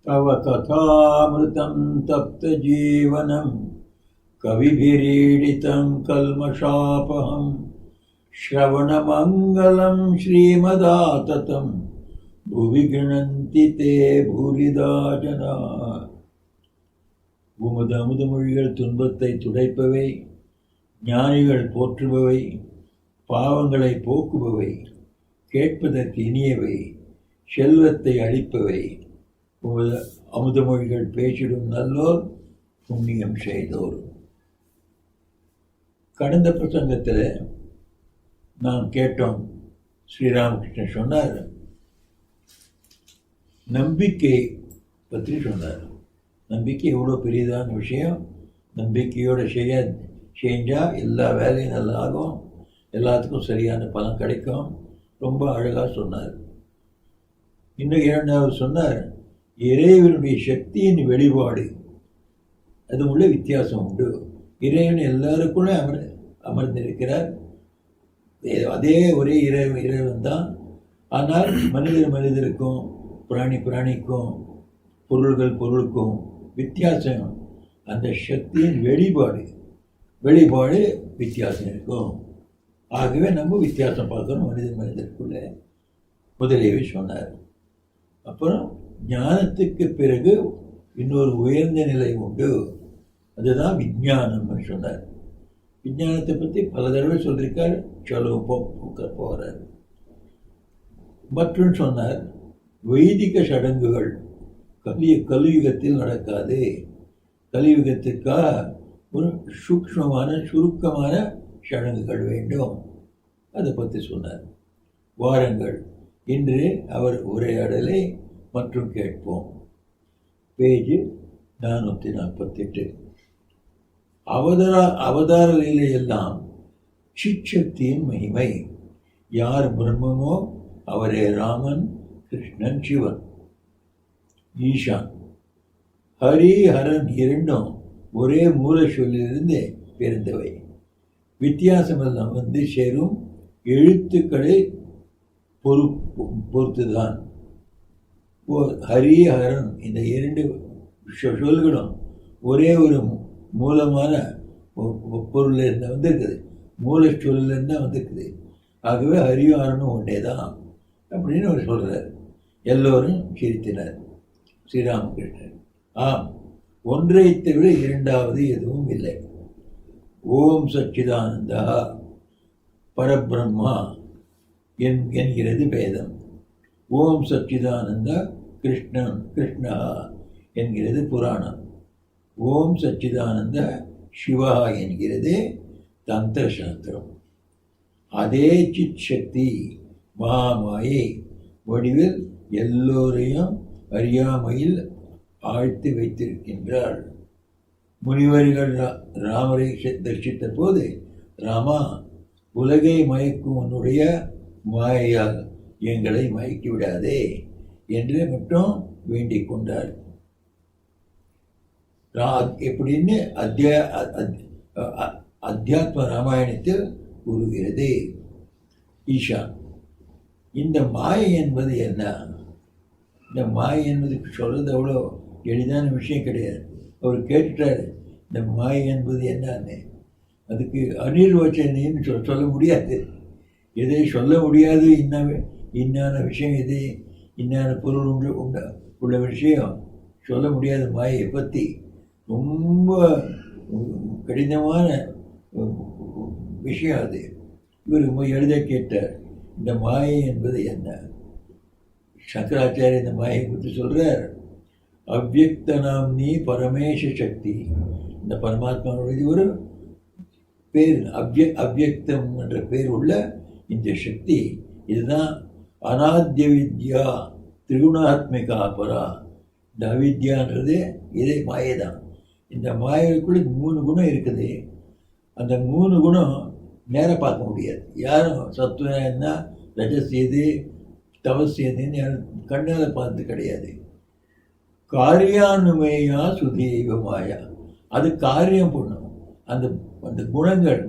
तव कथामृतं तप्तजीवनं कविभिरीडितं कल्मषापहं श्रवणमङ्गलं श्रीमदाततं भुवि गृह्णन्ति ते भूरिदा जनाः. உமது அமுதமொழிகள் துன்பத்தை துடைப்பவை, ஞானிகள் போற்றுபவை, பாவங்களை போக்குபவை, கேட்பதற்கு இனியவை, செல்வத்தை அளிப்பவை. உமது அமுதமொழிகள் பேசிடும் நல்லோர் புண்ணியம் செய்தோர். கடந்த பிரசங்கத்தில் நாம் கேட்டோம், ஸ்ரீராமகிருஷ்ணன் சொன்னார், நம்பிக்கை பற்றி சொன்னார். நம்பிக்கை எவ்வளோ பெரியதான விஷயம். நம்பிக்கையோடு செஞ்சால் எல்லா வேலையும் நல்லா ஆகும், எல்லாத்துக்கும் சரியான பலன் கிடைக்கும். ரொம்ப அழகாக சொன்னார். இன்னும் இரண்டாவது சொன்னார், இறைவனுடைய சக்தியின் வெளிப்பாடு அது உள்ள வித்தியாசம் உண்டு. இறைவன் எல்லாருக்குள்ளே அமர்ந்திருக்கிறார். அதே ஒரே இறைவன் தான். ஆனால் மனிதருக்கும் பிராணிக்கும் பொருளுக்கும் வித்தியாசம். அந்த சக்தியின் வெளிப்பாடு வித்தியாசம் இருக்கும். ஆகவே நம்ம வித்தியாசம் பார்க்கணும் மனிதருக்குள்ள. முதலியவே சொன்னார். அப்புறம் ஞானத்துக்கு பிறகு இன்னொரு உயர்ந்த நிலை உண்டு, அதுதான் விஞ்ஞானம்னு சொன்னார். விஞ்ஞானத்தை பற்றி பல தடவை சொல்லியிருக்கார். போகிறார். மற்றும் சொன்னார், வைதிக சடங்குகள் கலியுகத்தில் நடக்காது. கலியுகத்துக்காக ஒரு சூக்ஷ்மமான சுருக்கமான சடங்குகள் வேண்டும். அதை பற்றி சொன்னார். வாரங்கள். இன்று அவர் உரையாடலை மற்றும் கேட்போம். பேஜ் 448. அவதார லீலையெல்லாம் சிச்சக்தியின் மகிமை. யார் பிரம்மமோ அவரே ராமன், கிருஷ்ணன், சிவன், ஈசான். ஹரி ஹரன் இரண்டும் ஒரே மூல சொல்லிலிருந்து பிறந்தவை. வித்தியாசமெல்லாம் சேரும் எழுத்துக்களை பொறுத்துதான். ஹரி ஹரன் இந்த இரண்டு சொல்களும் ஒரே ஒரு மூலமான பொருளிலிருந்து வந்திருக்குது, மூல சொல்லிலிருந்து தான் வந்திருக்குது. ஆகவே ஹரியும் ஹரனும் ஒன்றே தான் அப்படின்னு அவர் சொல்கிறார். எல்லோரும் சிரித்தினர். ஸ்ரீராமகிருஷ்ணன், ஆம், ஒன்றை தவிர இரண்டாவது எதுவும் இல்லை. ஓம் சச்சிதானந்தா பரபிரம்மா என்கிறது வேதம். ஓம் சச்சிதானந்தா கிருஷ்ணா என்கிறது புராணம். ஓம் சச்சிதானந்த சிவா என்கிறது தந்திர சாஸ்திரம். அதே சித் சக்தி மகாமாயை வடிவில் எல்லோரையும் அறியாமையில் ஆழ்த்தி வைத்திருக்கின்றாள். முனிவர்கள் ராமரை தரிசித்த போது, ராமா, உலகை மயக்கும் உன்னுடைய மாயையால் எங்களை மயக்கி விடாதே என்று மட்டும் வேண்டிக் கொண்டார். எப்படின்னு அத்தியாத்ம ராமாயணத்தில் கூறுகிறது. ஈஷா, இந்த மாயை என்பது என்ன? இந்த மாயை என்பதுக்கு சொல்கிறது அவ்வளோ எளிதான விஷயம் கிடையாது. அவர் கேட்டுட்டார், இந்த மாயை என்பது என்னன்னு. அதுக்கு அனிர்வச்சனைன்னு சொல்ல முடியாது. எதை சொல்ல முடியாது, இன்னான விஷயம் எது, இன்னான பொருள் உள்ள விஷயம் சொல்ல முடியாத மாயை பற்றி ரொம்ப கடினமான விஷயம் அது. இவர் எழுத கேட்டார், இந்த மாயை என்பது என்ன? சங்கராச்சாரிய இந்த மாயை பற்றி சொல்கிறார். அவ்யக்த நாம்னி பரமேஷ சக்தி. இந்த பரமாத்மாவுடைய ஒரு பேர், அவ்யக்தம் என்ற பேர் உள்ள இந்த சக்தி. இதுதான் அநாத்திய வித்யா திரிகுணாத்மிகா பரா. இந்த அவித்யான்றது இதே மாயை தான். இந்த மாயைக்குள்ளே 3 குணம் இருக்குது. அந்த 3 குணம் நேராக பார்க்க முடியாது. யாரும் சத்துவம் என்ன, ரஜஸ் எது, தவஸ் எதுன்னு யாரும் கண்ணால் பார்த்து கிடையாது. காரியானுமேயா சுதீவ மாயா, அது காரியம் பண்ணும். அந்த குணங்கள்,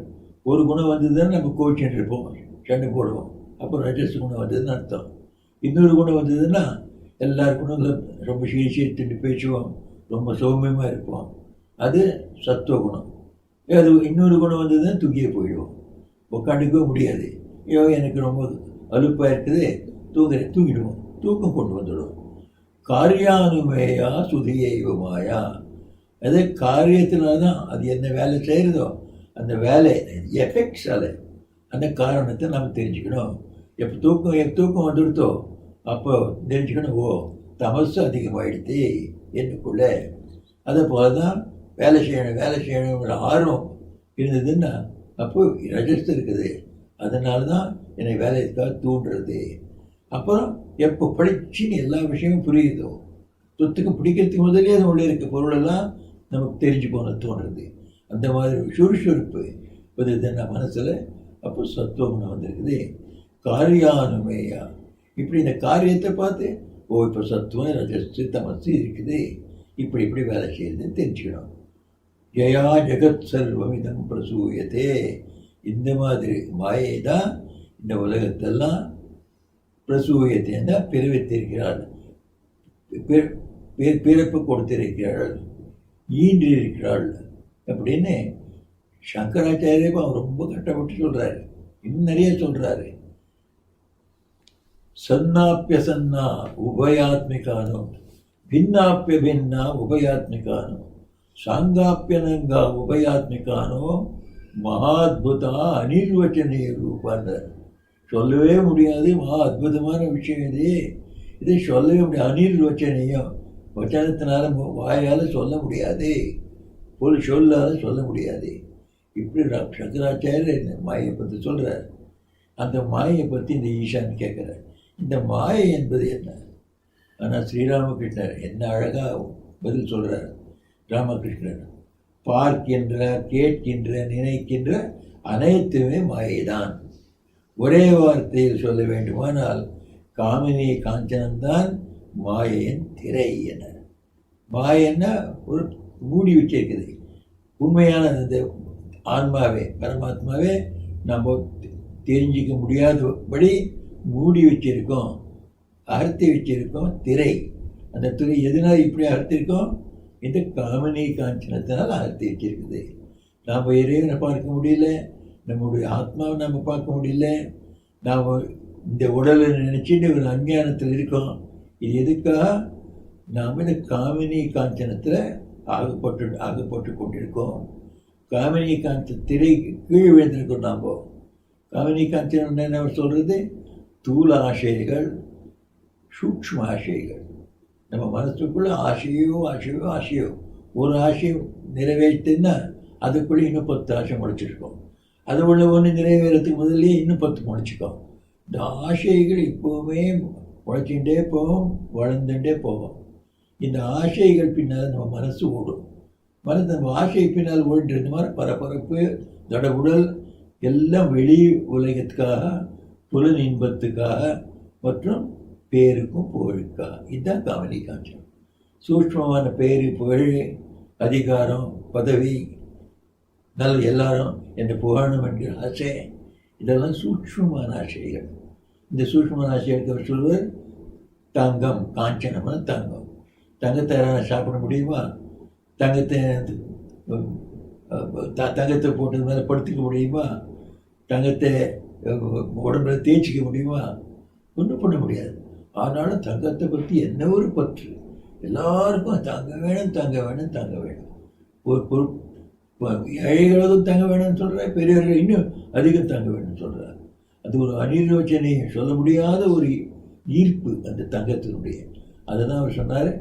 ஒரு குணம் வந்ததுன்னு நம்ம கோச்சின்னு இருப்போம், சண்டை போடுவோம். அப்புறம் ரஜஸ் குணம் வந்ததுன்னு அர்த்தம். இன்னொரு குணம் வந்ததுன்னா எல்லாருக்கும் ரொம்ப சீர்திட்டு பேசுவோம், ரொம்ப சௌமியமாக இருப்போம். அது சத்துவ குணம். அது இன்னொரு குணம் வந்ததுன்னா தூக்கியே போயிடுவோம், உட்காந்துக்கவே முடியாது. ஐயோ எனக்கு ரொம்ப அலுப்பாக இருக்குது, தூங்கிடுவோம், தூக்கம் கொண்டு வந்துடும். காரியானுமேயா சுதியைவமாயா, அதே காரியத்தினால தான் அது என்ன வேலை செய்கிறதோ அந்த வேலை எஃபெக்ட்ஸால் அந்த காரணத்தை நம்ம தெரிஞ்சுக்கணும். எப்போ தூக்கம் வந்துடுத்தோ அப்போ தெரிஞ்சுக்கணும், ஓ தமசு அதிகமாகிடுது என்னுக்குள்ளே. அதை போல தான் வேலை செய்யணுங்கிற ஆர்வம் இருந்ததுன்னா அப்போ ரஜஸ் இருக்குது, அதனால தான் என்னை வேலைக்காக தூண்டுறது. அப்புறம் எப்போ படிச்சுன்னு எல்லா விஷயமும் புரியுதோ, சொத்துக்கு பிடிக்கிறதுக்கு முதலே அது உள்ளே இருக்க பொருளெல்லாம் நமக்கு தெரிஞ்சு போன தோன்றுறது. அந்த மாதிரி சுறுசுறுப்பு வந்ததுன்னா மனசில் அப்போ சத்துவகுணம் வந்திருக்குது. காரியானுமேயா, இப்படி இந்த காரியத்தை பார்த்து ஓ இப்போ சத்துவம் ரஜஸ்து தமசு இருக்குது, இப்படி வேலை செய்யுதுன்னு தெரிஞ்சுக்கணும். ஜயா ஜெகத் சர்வமிதம் பிரசூயத்தே, இந்த மாதிரி மாயை தான் இந்த உலகத்தெல்லாம் பிரசூயத்தைன்னா பிறவித்திருக்கிறாள், பிறப்பு கொடுத்திருக்கிறாள், ஈன்றிருக்கிறாள் அப்படின்னு சங்கராச்சாரியப்போ அவர் ரொம்ப கஷ்டப்பட்டு சொல்கிறாரு. இன்னும் நிறைய சொல்கிறாரு. சன்னாப்பியசன்னா உபயாத்மிகானோ ಭಿನ್ನಾಪ್ಯ ಭಿನ್ನ உபயாத்மிகானோ சாங்காப்பியனங்கா உபயாத்மிகானோ மகாத்புதா அனிர்வச்சனீய ரூபான்றார். சொல்லவே முடியாது, மகா அற்புதமான விஷயம் இது. இதை சொல்லவே முடியாது, அனிர்வச்சனீயம், வச்சனத்தினால வாயால் சொல்ல முடியாது, சொல்லால் சொல்ல முடியாது. இப்படி சங்கராச்சாரியர் மாயை பற்றி சொல்கிறார். அந்த மாயை பற்றி இந்த ஈஷான் கேட்குறார், இந்த மாயை என்பது என்ன? ஆனால் ஸ்ரீராமகிருஷ்ணர் என்ன அழகாக பதில் சொல்கிறார். ராமகிருஷ்ணர் பார்க்கின்ற, கேட்கின்ற, நினைக்கின்ற அனைத்துமே மாயைதான். ஒரே வார்த்தையில் சொல்ல வேண்டுமானால் காமினி காஞ்சனம்தான் மாயையின் திரை என. மாயன்னா ஒரு மூடி வச்சிருக்குது. உண்மையான அந்த ஆன்மாவே பரமாத்மாவே நம்ம தெரிஞ்சிக்க முடியாதபடி மூடி வச்சிருக்கோம், அறுத்தி வச்சிருக்கோம் திரை. அந்த திரை எதனால் இப்படி அறுத்திருக்கோம்? இந்த காமினி காஞ்சனத்தினால் அறுத்தி வச்சிருக்குது. நாம் இறைவனை பார்க்க முடியல, நம்முடைய ஆத்மாவை நம்ம பார்க்க முடியல, நாம் இந்த உடலை நினச்சிட்டு ஒரு அஞ்ஞானத்தில் இருக்கோம். இது எதுக்காக? நாம் இந்த காமினி காஞ்சனத்தில் ஆகப்பட்டு கொண்டிருக்கோம். காமினி காஞ்ச திரை கீழ் விழுந்திருக்கோம். நாம் காமினி காஞ்சனம் என்ன சொல்கிறது? தூல ஆசைகள், சூக்ஷ்ம ஆசைகள். நம்ம மனசுக்குள்ளே ஆசையோ ஒரு ஆசையை நிறைவேற்றுன்னா அதுக்குள்ளே இன்னும் 10 ஆசை முளைச்சிருக்கோம். அது ஒன்று நிறைவேறதுக்கு முதல்ல இன்னும் 10 முளைச்சிக்கோம். இந்த ஆசைகள் இப்போவுமே முளைச்சிகிட்டே போகும், வளர்ந்துட்டே போகும். இந்த ஆசைகள் பின்னால் நம்ம மனசு ஓடும். நம்ம ஆசை பின்னால் ஓடிட்டு இருந்த மாதிரி பரபரப்பு, தடவுடல் எல்லாம் வெளி உலகத்துக்காக, புலன் இன்பத்துக்காக மற்றும் பேருக்கும் புகழுக்காக. இதுதான் காமினி காஞ்சனம். சூக்ஷ்மமான பேரு, புகழ், அதிகாரம், பதவி, எல்லாரும் என்னை புகழணும் என்கிற ஆசை, இதெல்லாம் சூக்ஷ்மமான ஆசைகள். இந்த சூக்ஷ்மமான ஆசைகளுக்கு அவர் சொல்வார் தங்கம். காஞ்சனமான தங்கம். தங்கத்தை சாப்பிட முடியுமா? தங்கத்தை போட்டது மேலே படுத்துக்க முடியுமா? தங்கத்தை உடம்புல தேய்ச்சிக்க முடியுமா? ஒன்றும் பண்ண முடியாது. ஆனாலும் தங்கத்தை பற்றி என்ன ஒரு பற்று. எல்லாருக்கும் தங்க வேணும். ஒரு ஏழைகளுக்கும் தங்க வேணும்னு சொல்கிறார், பெரியவர்கள் இன்னும் அதிகம் தங்க வேணும்னு சொல்கிறார். அது ஒரு அனிர்வச்சனையை சொல்ல முடியாத ஒரு ஈர்ப்பு அந்த தங்கத்தினுடைய. அதை தான் அவர் சொன்னார்.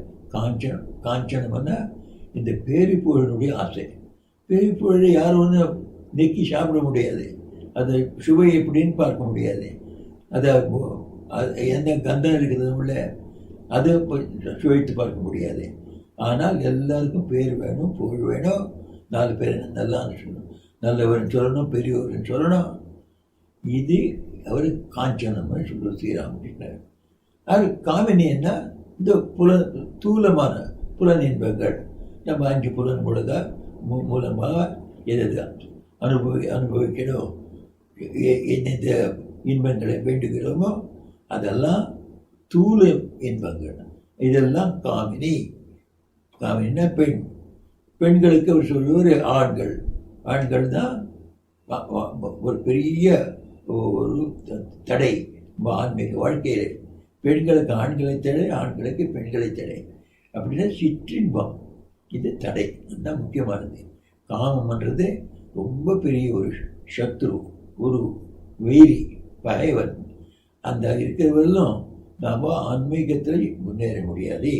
காஞ்சனம்னா இந்த பேரிப்புகழுடைய ஆசை. பேரிப்புகழை யாரும் நெக்கி சாப்பிட முடியாது, அதை சுவை எப்படின்னு பார்க்க முடியாது, அதை எந்த கந்தம் இருக்கிறது உள்ள அதை சுவைத்து பார்க்க முடியாது. ஆனால் எல்லாருக்கும் பேர் வேணும், புகழ் வேணும், 4 பேர் நல்லான்னு சொல்லணும், நல்லவர்னு சொல்லணும், பெரியவர்னு சொல்லணும். இது அவர் காஞ்சனம்னு சொல்லுவார் ஸ்ரீராமகிருஷ்ணர். அது காமினி என்ன? இந்த தூலமான புலன் இன்பங்கள். நம்ம 5 புலன் மூலமாக எது அனுபவிக்கணும், எந்தெந்த இன்பங்களை வேண்டுகிறோமோ அதெல்லாம் தூல இன்பங்கள். இதெல்லாம் காமினி. காமினின்னா பெண். பெண்களுக்கு அவர் சொல்லுவார் ஆண்கள் தான் ஒரு பெரிய ஒரு தடை ஆன்மீக வாழ்க்கையில். பெண்களுக்கு ஆண்களை தடை, ஆண்களுக்கு பெண்களை தடை. அப்படின்னா சிற்றின்பம் இது தடை. அதுதான் முக்கியமானது. காமம்ன்றது ரொம்ப பெரிய ஒரு சத்ரு, ஒரு வைரி, பகைவன். அந்த இருக்கிறவர்களும் நாம் ஆன்மீகத்தில் முன்னேற முடியாது.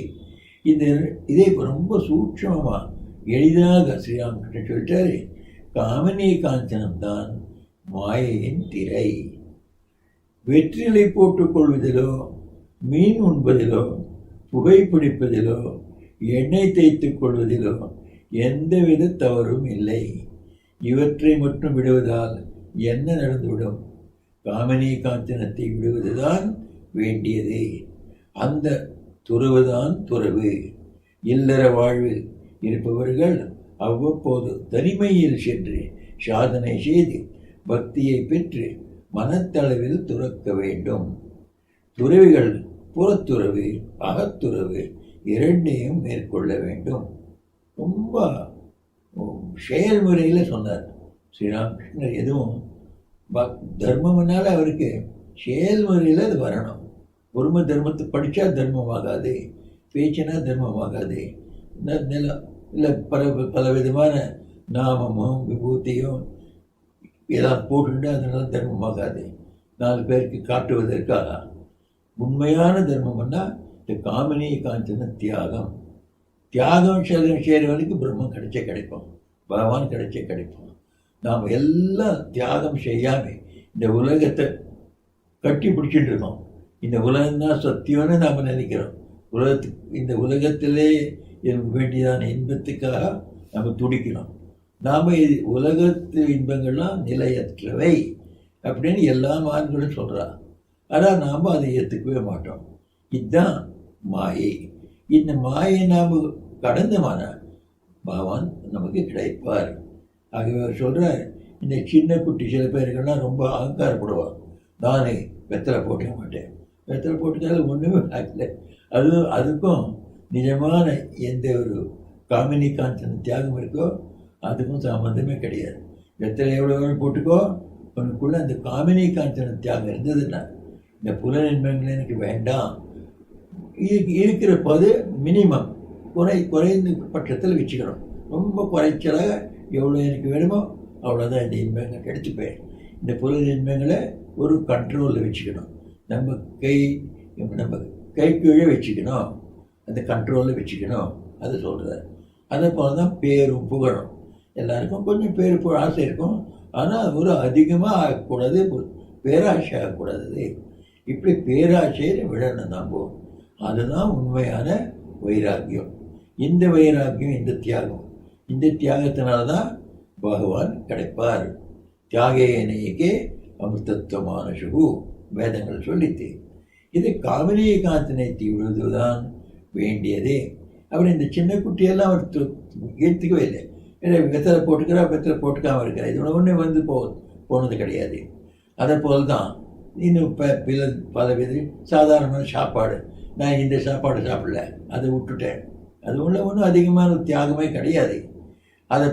இதே ரொம்ப சூட்சமாக எளிதாக ஸ்ரீராமகிருஷ்ணன் சொல்லிட்டாரு, காமினி காஞ்சனம்தான் மாயையின் திரை. வெற்றிலை போட்டுக்கொள்வதிலோ, மீன் உண்பதிலோ, புகைப்பிடிப்பதிலோ, எண்ணெய் தேய்த்துக் கொள்வதிலோ எந்தவித தவறும் இல்லை. இவற்றை மட்டும் விடுவதால் என்ன நடந்துவிடும்? காமினி காஞ்சனத்தை விடுவதுதான் வேண்டியது. அந்த துறவுதான் துறவு. இல்லற வாழ்வில் இருப்பவர்கள் அவ்வப்போது தனிமையில் சென்று சாதனை செய்து பக்தியை பெற்று மனத்தளவில் துறக்க வேண்டும். துறவிகள் புறத்துறவு, அகத்துறவு இரண்டையும் மேற்கொள்ள வேண்டும். ரொம்ப செயல்முறையில் சொன்னார் ஸ்ரீராமகிருஷ்ணர். எதுவும் தர்மம்னால அவருக்கு செயல்முறையில் அது வரணும். ஒருமை தர்மத்தை படித்தா தர்மமாகாது, பேச்சினா தர்மமாகாது. நிலம் இல்லை பல விதமான நாமமும் விபூதியும் எல்லாம் போட்டுட்டு அதனால தர்மமாகாது. 4 பேருக்கு காட்டுவதற்காக உண்மையான தர்மம்னா இந்த காமினி காஞ்சன தியாகம். தியாகம் செய்கிறவனுக்கு பிரம்மம் கிடைப்போம், பகவான் கிடைப்போம். நாம் எல்லாம் தியாகம் செய்யாமல் இந்த உலகத்தை கட்டி பிடிச்சிட்டு இருக்கோம். இந்த உலகம்தான் சத்தியம்னு நாம் நினைக்கிறோம். இந்த உலகத்திலே வேண்டியதான இன்பத்துக்காக நம்ம துடிக்கிறோம். நாம் உலகத்து இன்பங்கள்லாம் நிலையற்றவை அப்படின்னு எல்லா மான்களும் சொல்கிறா. ஆனால் நாம் அதை ஏற்றுக்கவே மாட்டோம். இதுதான் மாயை. இந்த மாயை நாம் கடந்தமான பகவான் நமக்கு கிடைப்பார். ஆகவே அவர் சொல்கிறார், இந்த சின்ன குட்டி சில பேருக்கெல்லாம் ரொம்ப அகங்காரப்படுவார். நானே வெத்தலை போட்டுக்க மாட்டேன், வெத்தலை போட்டுக்காத ஒன்றுமே ஆகலை. அதுக்கும் நிஜமான எந்த ஒரு காமினி காஞ்சன தியாகம் இருக்கோ அதுக்கும் சம்மந்தமே கிடையாது. வெத்தலை எவ்வளோ போட்டுக்கோ, உனக்குள்ள அந்த காமினி காஞ்சன தியாகம் இருந்ததுன்னா இந்த புலனின்மைகள் எனக்கு வேண்டாம். இருக்கிற போது மினிமம் குறைந்த பட்சத்தில் வச்சுக்கணும். ரொம்ப குறைச்சலாக எவ்வளோ எனக்கு வேணுமோ அவ்வளோதான் இந்த இன்பங்கள் எடுத்துப்பேன். இந்த புலனின்மைகளை ஒரு கண்ட்ரோலில் வச்சுக்கணும். நம்ம கை கீழே வச்சுக்கணும், அந்த கண்ட்ரோலில் வச்சுக்கணும். அது சொல்கிறார். அதே போல் தான் பேரும் புகழும். எல்லாருக்கும் கொஞ்சம் பேர் புகழ் ஆசை இருக்கும், ஆனால் ஒரு அதிகமாக ஆகக்கூடாது, பேராசை ஆகக்கூடாது. இப்படி பேராசையை விடணும் நம்ம. அதுதான் உண்மையான வைராக்கியம். இந்த வைராக்கியம், இந்த தியாகத்தினால்தான் பகவான் கிடைப்பார். தியாகேனைக்கே அமிர்தத்துவமான சுகு வேதங்கள் சொல்லித்து. இது காமினி காஞ்சனை விடுவதுதான் வேண்டியதே. அவர் இந்த சின்ன குட்டியெல்லாம் அவர் ஏற்றுக்கவே இல்லை. வெத்தலை வெத்தலை போட்டுக்காமல் இருக்கிறார். இது ஒன்று போனது கிடையாது. அதை போல் தான் இன்னும் பல வித சாதாரணமான சாப்பாடு, நான் இந்த சாப்பாடு சாப்பிடல, அதை விட்டுட்டேன். அது ஒன்றும் அதிகமான தியாகமே கிடையாது. அதை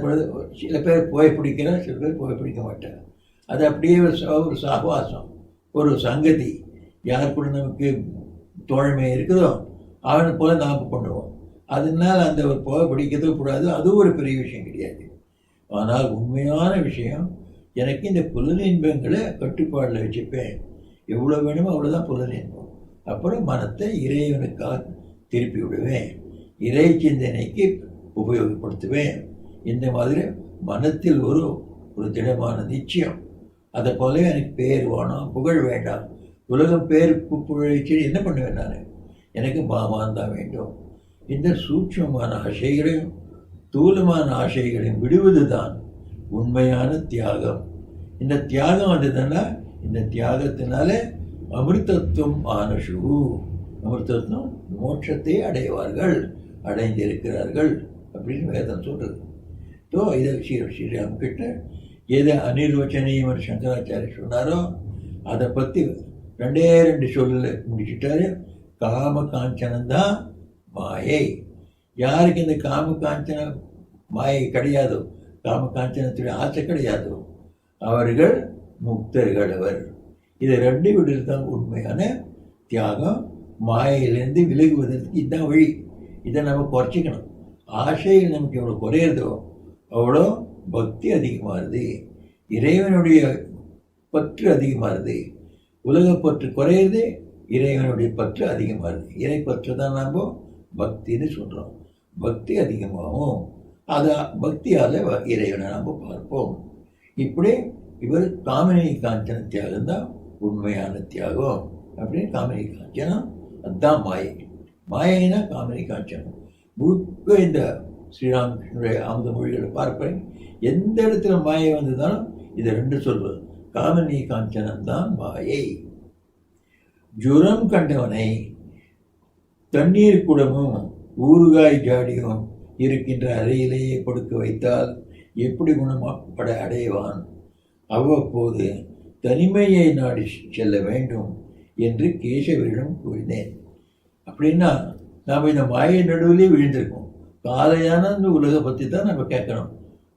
சில பேர் புகைப்பிடிக்கிறார், சில பேர் புகைப்பிடிக்க மாட்டார். அது அப்படியே ஒரு சகவாசம், ஒரு சங்கதி. யார் கூட நமக்கு தோழமை இருக்குதோ அவனை போல நாம் பண்ணுவோம். அதனால் அந்த ஒரு புகைப்பிடிக்கிறதோ கூடாது, அதுவும் ஒரு பெரிய விஷயம் கிடையாது. ஆனால் உண்மையான விஷயம், எனக்கு இந்த புலனின்பங்களை கட்டுப்பாடில் வச்சுப்பேன். எவ்வளோ வேணுமோ அவ்வளோதான் புலனின்பம். அப்புறம் மனத்தை இறைவனுக்காக திருப்பி விடுவேன், இறை சிந்தனைக்கு உபயோகப்படுத்துவேன். இந்த மாதிரி மனத்தில் ஒரு திடமான நிச்சயம். அதை போல எனக்கு பேர் வேணும், புகழ் வேண்டாம். உலகம் பேர் புகழ்ச்சி என்ன பண்ணுவேன் நான்? எனக்கு பகவான் தான் வேண்டும். இந்த சூட்சமான ஆசைகளையும் தூலமான ஆசைகளையும் விடுவது தான் உண்மையான தியாகம். இந்த தியாகம் வந்ததுன்னா இந்த தியாகத்தினால அமிர்தத்துவம் ஆனசு, அமிர்தத்துவம் மோட்சத்தை அடைவார்கள், அடைந்திருக்கிறார்கள் அப்படின்னு வேதம் சொல்கிறது. ஸோ இதை ஸ்ரீராமகிருஷ்ண எதை அனிர்வச்சனையும் சங்கராச்சாரிய சொன்னாரோ அதை பற்றி 2 சொல்ல முடிச்சுட்டாரு. காம காஞ்சனந்தான் மாயை. யாருக்கு இந்த காம காஞ்சன மாயை கிடையாதோ, காம காஞ்சனத்துடைய ஆசை கிடையாதோ, அவர்கள் முக்தர்கள். அவர் இதை ரெண்டு விடுதல் தான் உண்மையான தியாகம். மாயையிலேருந்து விலகுவதற்கு இதுதான் வழி. இதை நம்ம குறைச்சிக்கணும். ஆசையில் நமக்கு எவ்வளோ குறையிறதோ அவ்வளோ பக்தி அதிகமாகுது, இறைவனுடைய பற்று அதிகமாகுது. உலகப்பற்று குறையிறது, இறைவனுடைய பற்று அதிகமாகுது. இறை பற்று தான் நாம் பக்தின்னு சொல்கிறோம். பக்தி அதிகமாகும். அதை பக்தியால் இறைவனை நாம் பார்ப்போம். இப்படி இவர் காமினி காஞ்சன தியாகம் தான் உண்மையான தியாகம் அப்படின்னு. காமினி காஞ்சனம் அதுதான் மாயை. மாயைனா காமினி காஞ்சனம். முழுக்க இந்த ஸ்ரீராமகிருஷ்ணனுடைய அமுத மொழிகளை பார்ப்பேன். எந்த இடத்துல மாயை வந்ததாலும் இதை ரெண்டு சொல்வது. காமினி காஞ்சனம் தான் மாயை. ஜுரம் கண்டவனை தண்ணீர் குடமும் ஊறுகாய் ஜாடியும் இருக்கின்ற அறையிலேயே கொடுக்க வைத்தால் எப்படி குணப்பட அடைவான்? அவ்வப்போது தனிமையை நாடி செல்ல வேண்டும் என்று கேசவரிடம் கூறினேன். அப்படின்னா நாம் இந்த மாயை நடுவிலே விழுந்திருக்கோம். காலையான அந்த உலகை பற்றி தான் நம்ம கேட்கணும்,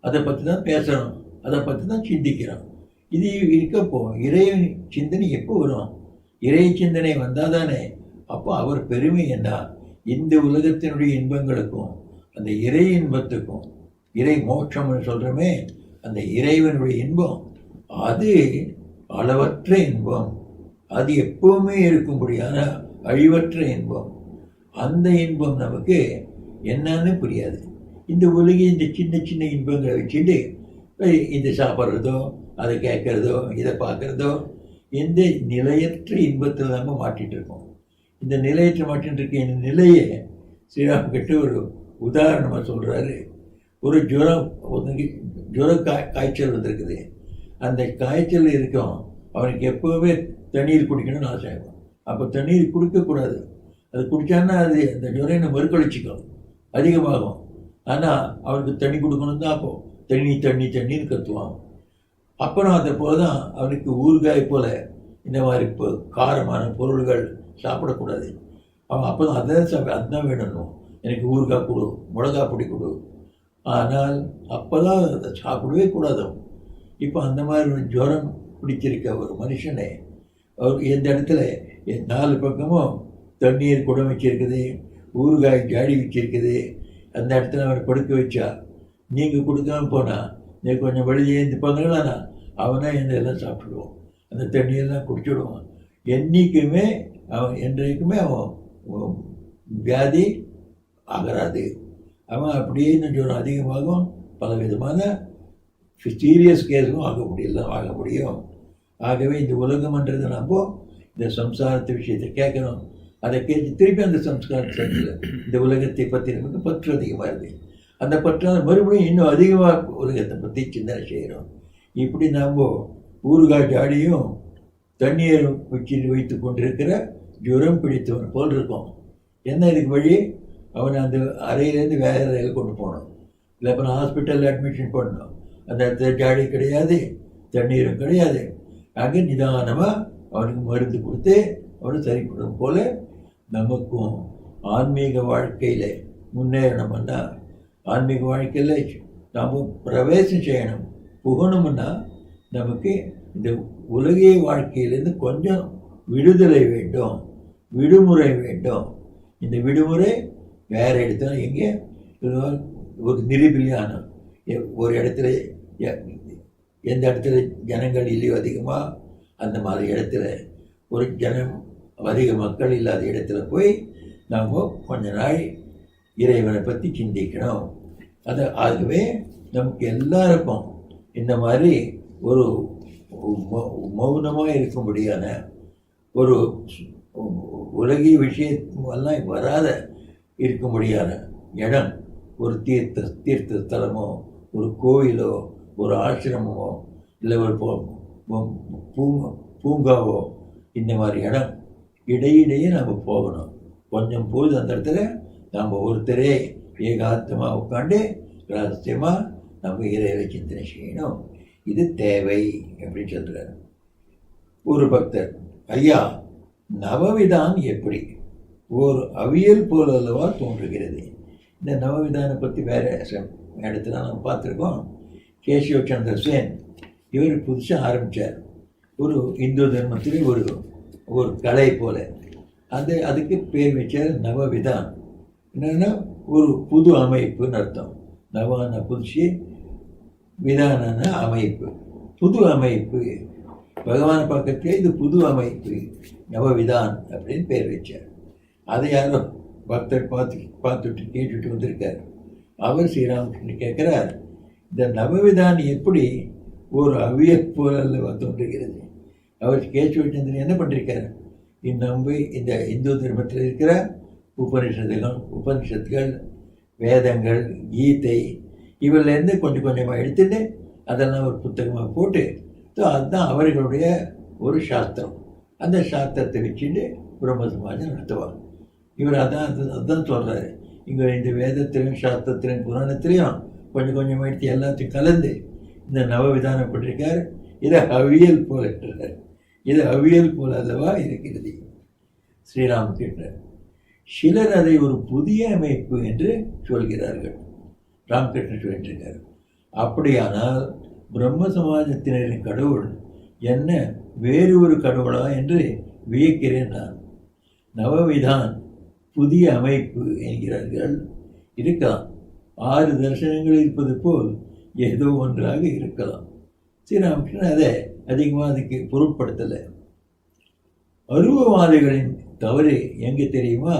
அதை பற்றி தான் பேசணும், அதை பற்றி தான் சிந்திக்கிறோம். இது இருக்கப்போ இறை சிந்தனை எப்போ வரும்? இறை சிந்தனை வந்தால் தானே அப்போ அவர் பெருமை என்ன? இந்த உலகத்தினுடைய இன்பங்களுக்கும் அந்த இறை இன்பத்துக்கும், இறை மோட்சம்னு சொல்கிறோமே, அந்த இறைவனுடைய இன்பம் அது அளவற்ற இன்பம். அது எப்பவுமே இருக்கும்படியான அழிவற்ற இன்பம். அந்த இன்பம் நமக்கு என்னன்னு புரியாது. இந்த உலகில் இந்த சின்ன சின்ன இன்பங்களை வச்சுட்டு இந்த சாப்பிட்றதோ, அதை கேட்குறதோ, இதை பார்க்குறதோ, இந்த நிலையற்ற இன்பத்தில் நம்ம மாட்டிகிட்டு இருக்கோம். இந்த நிலையற்ற மாட்டின்னு இருக்க இந்த நிலையை ஸ்ரீராம் கிட்ட ஒரு உதாரணமாக சொல்கிறாரு. ஒரு ஜுர காய்ச்சல் வந்திருக்குது. அந்த காய்ச்சல் இருக்கும் அவனுக்கு எப்போவுமே தண்ணீர் குடிக்கணும்னு ஆசை ஆகும். அப்போ தண்ணீர் குடிக்கக்கூடாது. அது குடித்தான்னா அது அந்த ஜுரம் மறுக்கழிச்சிக்கும், அதிகமாகும். ஆனால் அவனுக்கு தண்ணி கொடுக்கணும் தான். அப்போ தண்ணி தண்ணி தண்ணின்னு கத்துவான். அப்புறம் அதை போல தான் அவனுக்கு ஊறுகாய் போல் இந்த மாதிரி இப்போ காரமான பொருள்கள் சாப்பிடக்கூடாது. அவன் அப்போ தான் அதுதான் வேணும். எனக்கு ஊறுகாய் கொடு, மிளகா பொடி கொடு. ஆனால் அப்போ தான் அதை சாப்பிடவே கூடாது. இப்போ அந்த மாதிரி ஒரு ஜுரம் பிடிச்சிருக்க ஒரு மனுஷனை அவர் எந்த இடத்துல 4 பக்கமும் தண்ணீர் குடம் வச்சிருக்குது, ஊறுகாய் ஜாடி வச்சிருக்குது, அந்த இடத்துல அவனை படுக்க வச்சா, நீங்கள் கொடுக்காம போனால் நீ கொஞ்சம் வழி ஏந்தி போனானா அவனா எல்லாம் சாப்பிடுவான், அந்த தண்ணியெல்லாம் குடிச்சுடுவான். என்றைக்குமே அவன் என்றைக்குமே அவன் வியாதி ஆகிறாது. அவன் அப்படியே இன்னும் ஜுரம் அதிகமாகும், பலவிதமான சீரியஸ் கேஸும் ஆக முடியும். ஆகவே இந்த உலகம்ன்றது நம்ம இந்த சம்சாரத்தை விஷயத்தை கேட்கணும். அதை கேட்டு திருப்பி அந்த சம்ஸ்காரத்தில் இந்த உலகத்தை பற்றி நமக்கு பற்று அதிகமாக இருக்குது. அந்த பற்றால் மறுபடியும் இன்னும் அதிகமாக உலகத்தை பற்றி சிந்தனை செய்கிறோம். இப்படி நாம் ஊறுகாய் ஜாடியும் தண்ணீர் வச்சு வைத்து கொண்டிருக்கிற ஜுரம் பிடித்தவன் போல் இருக்கும். என்ன இதுக்கு வழி? அவனை அந்த அறையிலேருந்து வேறு அறையில் கொண்டு போகணும். இல்லை அப்புறம் ஹாஸ்பிட்டலில் அட்மிஷன் பண்ணணும். அந்த இடத்துல ஜாடி கிடையாது, தண்ணீரும் கிடையாது. ஆக நிதானமாக அவனுக்கு மருந்து கொடுத்து அவனை சரிப்படும் போல் நமக்கும் ஆன்மீக வாழ்க்கையில் முன்னேறணும்னா, ஆன்மீக வாழ்க்கையில் நாம் பிரவேசம் செய்யணும், புகணும்னா நமக்கு இந்த உலகிய வாழ்க்கையிலேருந்து கொஞ்சம் விடுதலை வேண்டும், விடுமுறை வேண்டும். இந்த விடுமுறை வேறு இடத்துல எங்கே ஒரு நிரூபிலியானம் ஒரு இடத்துல எந்த இடத்துல ஜனங்கள் இல்லையோ அதிகமாக அந்த மாதிரி இடத்துல ஒரு அதிக மக்கள் இல்லாத இடத்துல போய் நாம் கொஞ்ச நாள் இறைவனை பற்றி சிந்திக்கணும். ஆகவே நமக்கு எல்லாருக்கும் இந்த மாதிரி ஒரு மௌனமாக இருக்கும்படியான ஒரு உலகிய விஷயமெல்லாம் வராத இருக்கும்படியான இடம், ஒரு தீர்த்த ஸ்தலமோ, ஒரு கோயிலோ, ஒரு ஆசிரமமோ, இல்லை ஒரு பூங்காவோ, இந்த மாதிரி இடம் இடையிடையே நம்ம போகணும். கொஞ்சம் போது அந்த இடத்துல நம்ம ஒருத்தரே ஏகாந்தமாக உட்காந்து ரகசியமாக நம்ம இறைவை சிந்தனை செய்யணும். இது தேவை அப்படின்னு சொல்கிறார் ஒரு பக்தர். ஐயா, நவவிதான் எப்படி? ஓர் அவியல் போல் அல்லவா தோன்றுகிறது. இந்த நவவிதானம் பற்றி வேறு இடத்துல நம்ம பார்த்துருக்கோம். கேசவ சந்திர சேன் இவர் புதுசாக ஆரம்பித்தார். ஒரு இந்து தர்மத்திலே ஒரு கலை போல. அதுக்கு பேர் வச்சார் நவவிதான். என்னென்னா ஒரு புது அமைப்புன்னு அர்த்தம். நவான புதுசு, விதான அமைப்பு, புது அமைப்பு. பகவானை பக்கத்திலே இது புது அமைப்பு, நவவிதான் அப்படின்னு பேர் வச்சார். அதை யாரோ பக்தர் பார்த்துட்டு கேட்டுட்டு வந்திருக்கார். அவர் ஸ்ரீராமகிருஷ்ணன் கேட்குறார், இந்த நவவிதான் எப்படி ஒரு அவியல் போல தோன்றுகிறது? அவர் கேசவச்சந்திரன் என்ன பண்ணியிருக்கார்? இந்த இந்து தர்மத்தில் இருக்கிற உபனிஷத்துகள், வேதங்கள், கீதை இவரிலேருந்து கொஞ்சம் கொஞ்சமாக எடுத்துட்டு அதெல்லாம் ஒரு புத்தகமாக போட்டு, அதுதான் அவர்களுடைய ஒரு சாஸ்திரம். அந்த சாஸ்திரத்தை வச்சுட்டு பிரம்ம சமாஜம் நடத்துவார். இவர் அதான் சொல்கிறாரு. இங்கே இந்த வேதத்திலையும் சாஸ்திரத்திலையும் புராணத்திலையும் கொஞ்சம் கொஞ்சமாக எடுத்து எல்லாத்தையும் கலந்து இந்த நவவிதானம் பண்ணியிருக்கார். இதை அவியல் போல இருக்கிறார். இது அவியல் போல அல்லவா இருக்கிறது ஸ்ரீராமகிருஷ்ணர். சிலர் அதை ஒரு புதிய அமைப்பு என்று சொல்கிறார்கள். ராமகிருஷ்ணன் சொல்லிட்டிருக்கார். அப்படியானால் பிரம்ம சமாஜத்தினரின் கடவுள் என்ன வேறு ஒரு கடவுளா என்று வியக்கிறேன் நான். நவவிதான் புதிய அமைப்பு என்கிறார்கள். இருக்கலாம். 6 தரிசனங்கள் இருப்பது போல் ஏதோ ஒன்றாக இருக்கலாம். ஸ்ரீராமகிருஷ்ணன் அதை அதிகமாக அதுக்கு பொருட்படுத்தலை. அருவவாதிகளின் தவறு எங்கே தெரியுமா?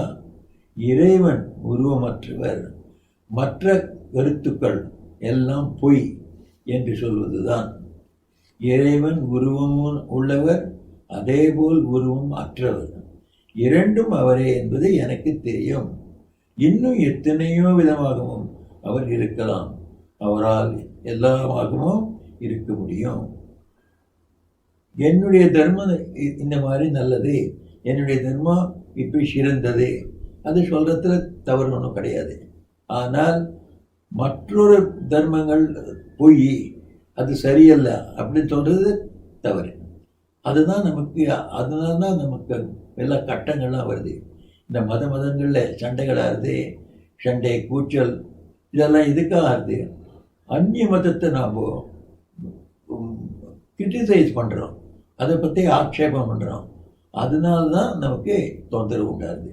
இறைவன் உருவமற்றவர், மற்ற கருத்துக்கள் எல்லாம் பொய் என்று சொல்வதுதான். இறைவன் உருவமும் உள்ளவர், அதேபோல் உருவம் அற்றவர், இரண்டும் அவரே என்பது எனக்கு தெரியும். இன்னும் எத்தனையோ விதமாகவும் அவர் இருக்கலாம். அவரால் எல்லாமாகவும் இருக்க முடியும். என்னுடைய தர்மம் இந்த மாதிரி நல்லது, என்னுடைய தர்மம் இப்படி சிறந்தது, அது சொல்கிறதுல தவறு ஒன்றும் கிடையாது. ஆனால் மற்றொரு தர்மங்கள் பொய், அது சரியல்ல அப்படின்னு சொல்கிறது தவறு. அதுதான் அதனால தான் நமக்கு எல்லா கட்டங்கள்லாம் வருது. இந்த மதங்களில் சண்டைகளாக இருது, சண்டை கூச்சல் இதெல்லாம் இதுக்காக ஆகுது. அந்நிய மதத்தை நாம் கிரிட்டிசைஸ் பண்ணுறோம், அதை பற்றி ஆட்சேபம் பண்ணுறோம். அதனால தான் நமக்கு தொந்தரவு உண்டாகுது.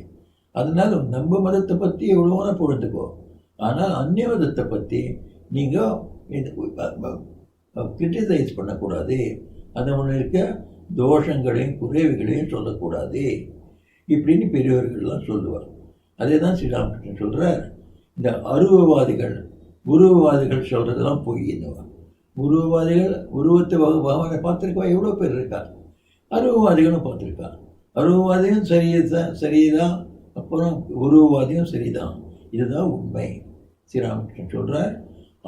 அதனால் நம்ம மதத்தை பற்றி எவ்வளோனா பொழுதுக்கோ, ஆனால் அந்நிய மதத்தை பற்றி நீங்கள் கிரிட்டிசைஸ் பண்ணக்கூடாது. அது ஒன்று இருக்க தோஷங்களையும் குறைவுகளையும் சொல்லக்கூடாது இப்படின்னு பெரியவர்கள்லாம் சொல்லுவார். அதே தான் ஸ்ரீராமகிருஷ்ணன் சொல்கிறார். இந்த உருவவாதிகள் சொல்கிறதெல்லாம் பொய்ன்னுவார். உருவத்தை பகவானை பார்த்துருக்கா எவ்வளோ பேர் இருக்கா. அருவவாதிகளும் பார்த்துருக்கா. அருவவாதியும் சரிதான், அப்புறம் உருவவாதியும் சரிதான். இதுதான் உண்மை. ஸ்ரீராமகிருஷ்ணன் சொல்கிறார்.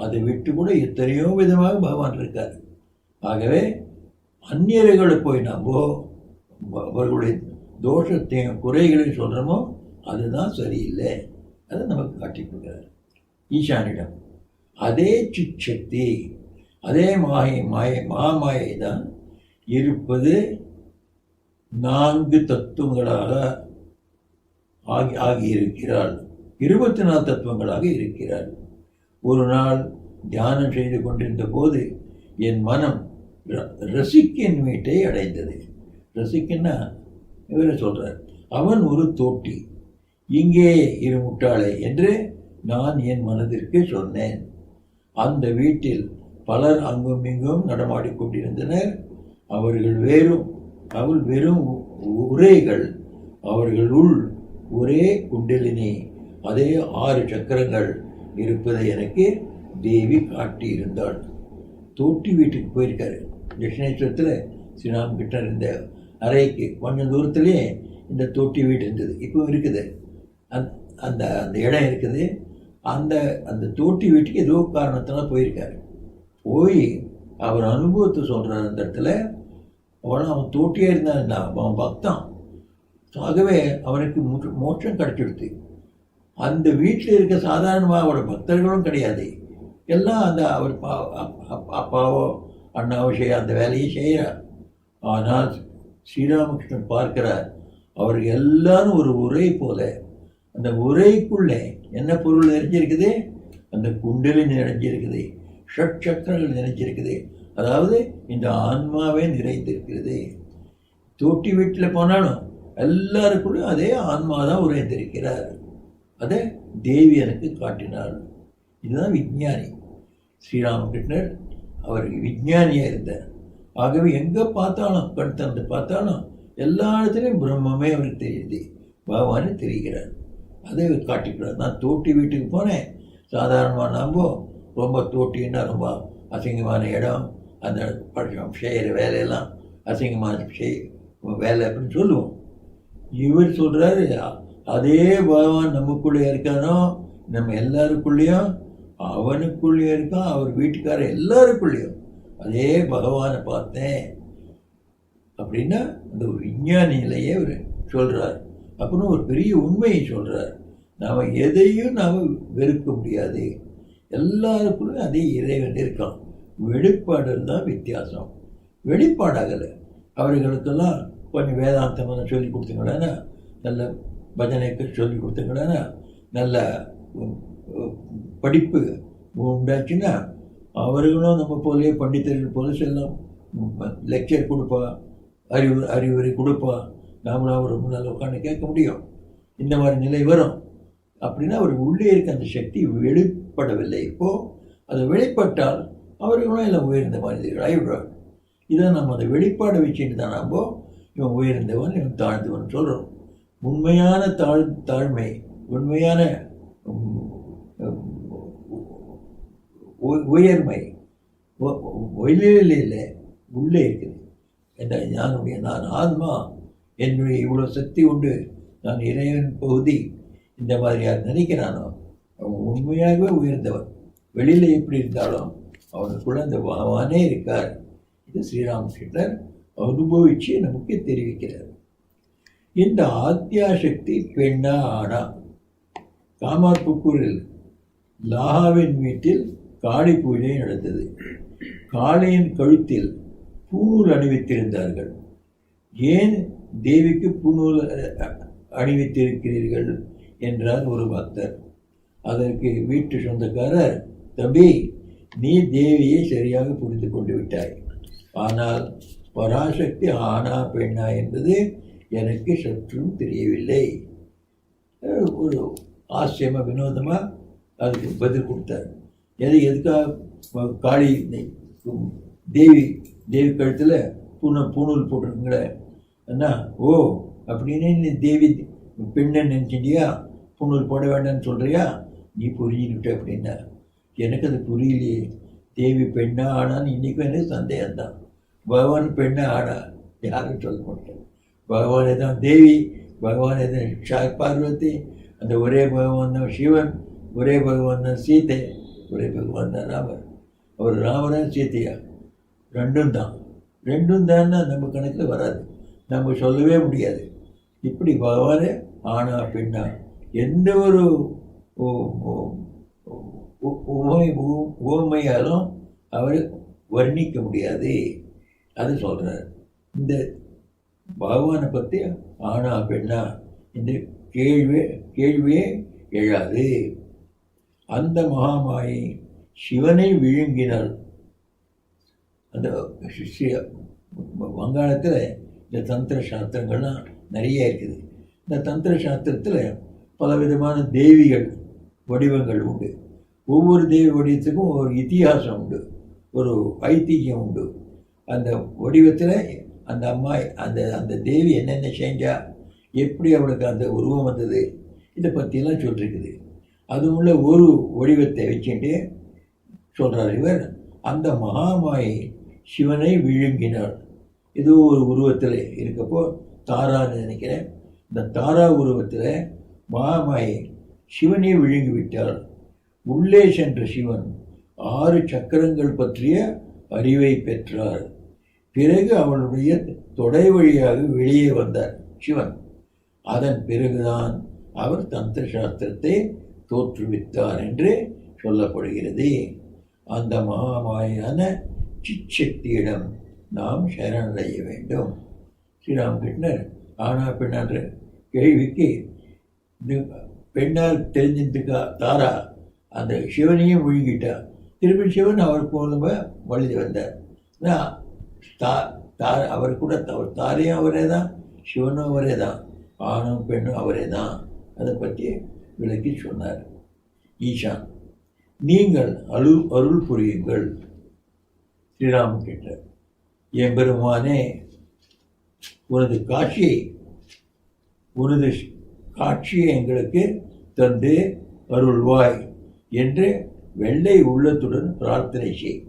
அதை விட்டு கூட எத்தனையோ விதமாக பகவான் இருக்கார். ஆகவே அந்நியர்களை போய் நம்ம அவர்களுடைய தோஷத்தையும் குறைகளையும் சொல்கிறோமோ அதுதான் சரியில்லை. அதை நமக்கு காட்டி கொடுக்குறார் ஈசானிடம். அதே சிச்சக்தி, அதே மாயை தான் இருப்பது 4 தத்துவங்களாக ஆகியிருக்கிறாள். 24 தத்துவங்களாக இருக்கிறாள். ஒரு நாள் தியானம் செய்து கொண்டிருந்த போது என் மனம் ரசிக்கின் வீட்டை அடைந்தது. ரசிக்கன்னா இவரை சொல்கிறார். அவன் ஒரு தோட்டி, இங்கே இரு முட்டாளே என்று நான் என் மனதிற்கு சொன்னேன். அந்த வீட்டில் பலர் அங்கும் இங்கும் நடமாடிக்கொண்டிருந்தனர். அவள் வெறும் உரைகள். அவர்களுள் ஒரே குண்டலினி, அதே 6 சக்கரங்கள் இருப்பதை எனக்கு தேவி காட்டியிருந்தாள். தோட்டி வீட்டுக்கு போயிருக்காரு. தட்சிணேஸ்வரத்தில் ஸ்ரீராமகிருஷ்ணர் இருந்த அறைக்கு கொஞ்சம் தூரத்துலேயே இந்த தோட்டி வீடு இருந்தது. இப்போ இருக்குது. அந்த இடம் இருக்குது. அந்த தோட்டி வீட்டுக்கு ஏதோ காரணத்தினால போயிருக்காரு. போய் அவர் அனுபவத்தை சொல்கிறார். அந்த இடத்துல அவன் தோட்டியாக இருந்தான், அவன் பக்தான். ஆகவே அவனுக்கு மோட்சம் கிடைச்சிடுது. அந்த வீட்டில் இருக்க சாதாரணமாக அவரோட பக்தர்களும் கிடையாது. எல்லாம் அவர் அப்பாவோ அண்ணாவோ அந்த வேலையை செய்கிறார். ஆனால் ஸ்ரீராமகிருஷ்ணன் பார்க்கிறார், அவர்கள் எல்லாரும் ஒரு உரை போல. அந்த உரைக்குள்ளே என்ன பொருள் நிறைஞ்சிருக்குது? அந்த குண்டலினி நிறைஞ்சிருக்குது, ஷட் சக்கரங்கள் நிறைஞ்சிருக்குது. அதாவது இந்த ஆன்மாவே நிறைந்திருக்கிறது. தோட்டி வீட்டில் போனாலும் எல்லாருக்குள்ளும் அதே ஆன்மா தான் உரைந்திருக்கிறார். அதை தேவி எனக்கு காட்டினார். இதுதான் விஞ்ஞானி. ஸ்ரீராமகிருஷ்ணர் அவருக்கு விஞ்ஞானியாக இருந்தார். ஆகவே எங்கே பார்த்தாலும் கண் திறந்து பார்த்தாலும் எல்லா இடத்துலையும் பிரம்மமே அவருக்கு தெரியுது, பகவானே தெரிகிறார். அதை காட்டிக்கிறார். நான் தோட்டி வீட்டுக்கு போனேன். சாதாரணமாக நாம் ரொம்ப தோட்டின்னா ரொம்ப அசிங்கமான இடம், அந்த செய்கிற வேலையெல்லாம் அசிங்கமான வேலை அப்படின்னு சொல்லுவோம். இவர் சொல்கிறாரு, அதே பகவான் நமக்குள்ளே இருக்கானோ, நம்ம எல்லாருக்குள்ளேயும் அவனுக்குள்ளேயும் இருக்கான், அவர் வீட்டுக்காரர் எல்லாருக்குள்ளேயும் அதே பகவானை பார்த்தேன் அப்படின்னா அந்த ஒரு விஞ்ஞானி நிலையே அவர் சொல்கிறார். அப்புறம் ஒரு பெரிய உண்மையை சொல்கிறார். நாம் எதையும் நாம் வெறுக்க முடியாது, எல்லாருக்குள்ளும் அதே இறைவன் இருக்கான். வெளிப்பாடுகள் தான் வித்தியாசம். வெளிப்பாடாகலை. அவர்களுக்கெல்லாம் கொஞ்சம் வேதாந்தமெல்லாம் சொல்லி கொடுத்தீங்களேன்னா, நல்ல பஜனைக்கு சொல்லி கொடுத்தீங்களேன்னா, நல்ல படிப்பு உண்டாச்சுன்னா அவர்களும் நம்ம போலே பண்டிதர்கள் போல செல்லாம் லெக்சர் கொடுப்பா, அறிவுரை கொடுப்பா. நாமளும் ரொம்ப நல்ல உட்காந்து கேட்க முடியும். இந்த மாதிரி நிலை வரும். அப்படின்னா அவர் உள்ளே இருக்க அந்த சக்தி வெளிப்படவில்லை. இப்போது அது வெளிப்பட்டால் அவர்களும் எல்லாம் உயர்ந்த மனிதர்கள் ஆகிவிடுவாங்க. இதை நம்ம அந்த வெளிப்பாடை வச்சுட்டு தான் நம்ம இவன் உயர்ந்தவன் இவன் தாழ்ந்தவன் சொல்கிறோம். உண்மையான தாழ்மை, உண்மையான உயர்மை வெளியில் இல்லை, உள்ளே இருக்குது. நான் ஆத்மா, என்னுடைய இவ்வளோ சக்தி உண்டு, நான் இறைவன் பகுதி, இந்த மாதிரி யார் நினைக்கிறானோ அவன் உண்மையாகவே உயர்ந்தவன். வெளியில் எப்படி இருந்தாலும் அவனுக்குள்ள அந்த பகவானே இருக்கார். இது ஸ்ரீராமகிருஷ்ணர் அனுபவித்து நமக்கு தெரிவிக்கிறார். இந்த ஆத்தியாசக்தி பெண்ணா ஆனா? காமார்புக்கூரில் லாகாவின் வீட்டில் காளி பூஜை நடந்தது. காளியின் கழுத்தில் பூநூல் அணிவித்திருந்தார்கள். ஏன் தேவிக்கு பூநூல் அணிவித்திருக்கிறீர்கள் என்றார் ஒரு பக்தர். அதற்கு வீட்டு சொந்தக்காரர், தம்பி, நீ தேவியை சரியாக புரிந்து கொண்டு விட்டாய். ஆனால் பராசக்தி ஆனா பெண்ணா என்பது எனக்கு சற்றும் தெரியவில்லை. ஒரு ஆச்சரியமாக வினோதமாக அதுக்கு பதில் கொடுத்தார். எதுக்காக காளி தேவி கழுத்தில் பூணூல் போட்டிருக்குங்களே அண்ணா, ஓ அப்படின்னு நீ தேவி பெண்ணை நினச்சிட்டியா, பூணூல் போட வேண்டாம்னு சொல்கிறியா, நீ புரிஞ்சுக்கிட்ட அப்படின்னா. எனக்கு அது புரியலையே. தேவி பெண்ணா ஆனான்னு இன்றைக்கும் எனக்கு சந்தேகம்தான். பகவான் பெண்ணா ஆனா யாரும் சொல்ல மாட்டேன். பகவானே தான் தேவி, பகவானே தான் பார்வதி, அந்த ஒரே பகவான் தான் சிவன், ஒரே பகவான் தான் சீதை, ஒரே பகவான் தான் ராமர். அவர் ராமரா சீதையா? ரெண்டும் தான்னா நம்ம கணக்கில் வராது, நம்ம சொல்லவே முடியாது. இப்படி பகவானே ஆனா பெண்ணா எந்த ஒரு உவமையாலும் அவர் வர்ணிக்க முடியாது. அது சொல்கிறார். இந்த பகவானை பற்றி ஆனா பெண்ணா இந்த கேள்வியே எழாது. அந்த மகாமாயை சிவனை விழுங்கினாள். அந்த வங்காளத்தில் இந்த தந்திர சாஸ்திரங்கள்லாம் நிறைய இருக்குது. இந்த தந்திர சாஸ்திரத்தில் பலவிதமான தேவிகள் வடிவங்கள் உண்டு. ஒவ்வொரு தேவி வடிவத்துக்கும் ஒரு இத்திஹாசம் உண்டு, ஒரு ஐதீகம் உண்டு. அந்த வடிவத்தில் அந்த அம்மா அந்த தேவி என்னென்ன செஞ்சா, எப்படி அவளுக்கு அந்த உருவம் வந்தது, இதை பற்றியெல்லாம் சொல்லியிருக்குது. அது உள்ள ஒரு வடிவத்தை வச்சுட்டு சொல்கிறார் இவர். அந்த மகாமாயை சிவனை விழுங்கினாள். ஏதோ ஒரு உருவத்தில் இருக்கப்போ தாரான்னு நினைக்கிறேன். இந்த தாரா உருவத்தில் மகாமாயை சிவனை விழுங்கிவிட்டாள். உள்ளே சென்ற சிவன் 6 சக்கரங்கள் பற்றிய அறிவை பெற்றார். பிறகு அவளுடைய தொடை வழியாக வெளியே வந்தார் சிவன். அதன் பிறகுதான் அவர் தந்திர சாஸ்திரத்தை தோற்றுவித்தார் என்று சொல்லப்படுகிறது. அந்த மகாமாயான சிச்சக்தியிடம் நாம் சரணடைய வேண்டும். ஸ்ரீராமகிருஷ்ணர் ஆனா பெண்ணான்ற கேள்விக்கு இந்த பெண்ணால் தெரிஞ்சதுக்கா தாரா அந்த சிவனையும் முழுங்கிட்டா. திருப்பி சிவன் அவர் போல வழி வந்தார். அவர் கூட அவர் தாரையும் அவரே தான், சிவனும் அவரே தான், ஆணும் பெண்ணும் அவரே தான். அதை பற்றி விளக்கி சொன்னார். ஈசான், நீங்கள் அருள் புரியுங்கள். ஸ்ரீராமன் கேட்டார், என் பெருமானே, உனது காட்சியை எங்களுக்கு தந்து அருள்வாய் என்று வெள்ளை உள்ளத்துடன் பிரார்த்தனை செய்.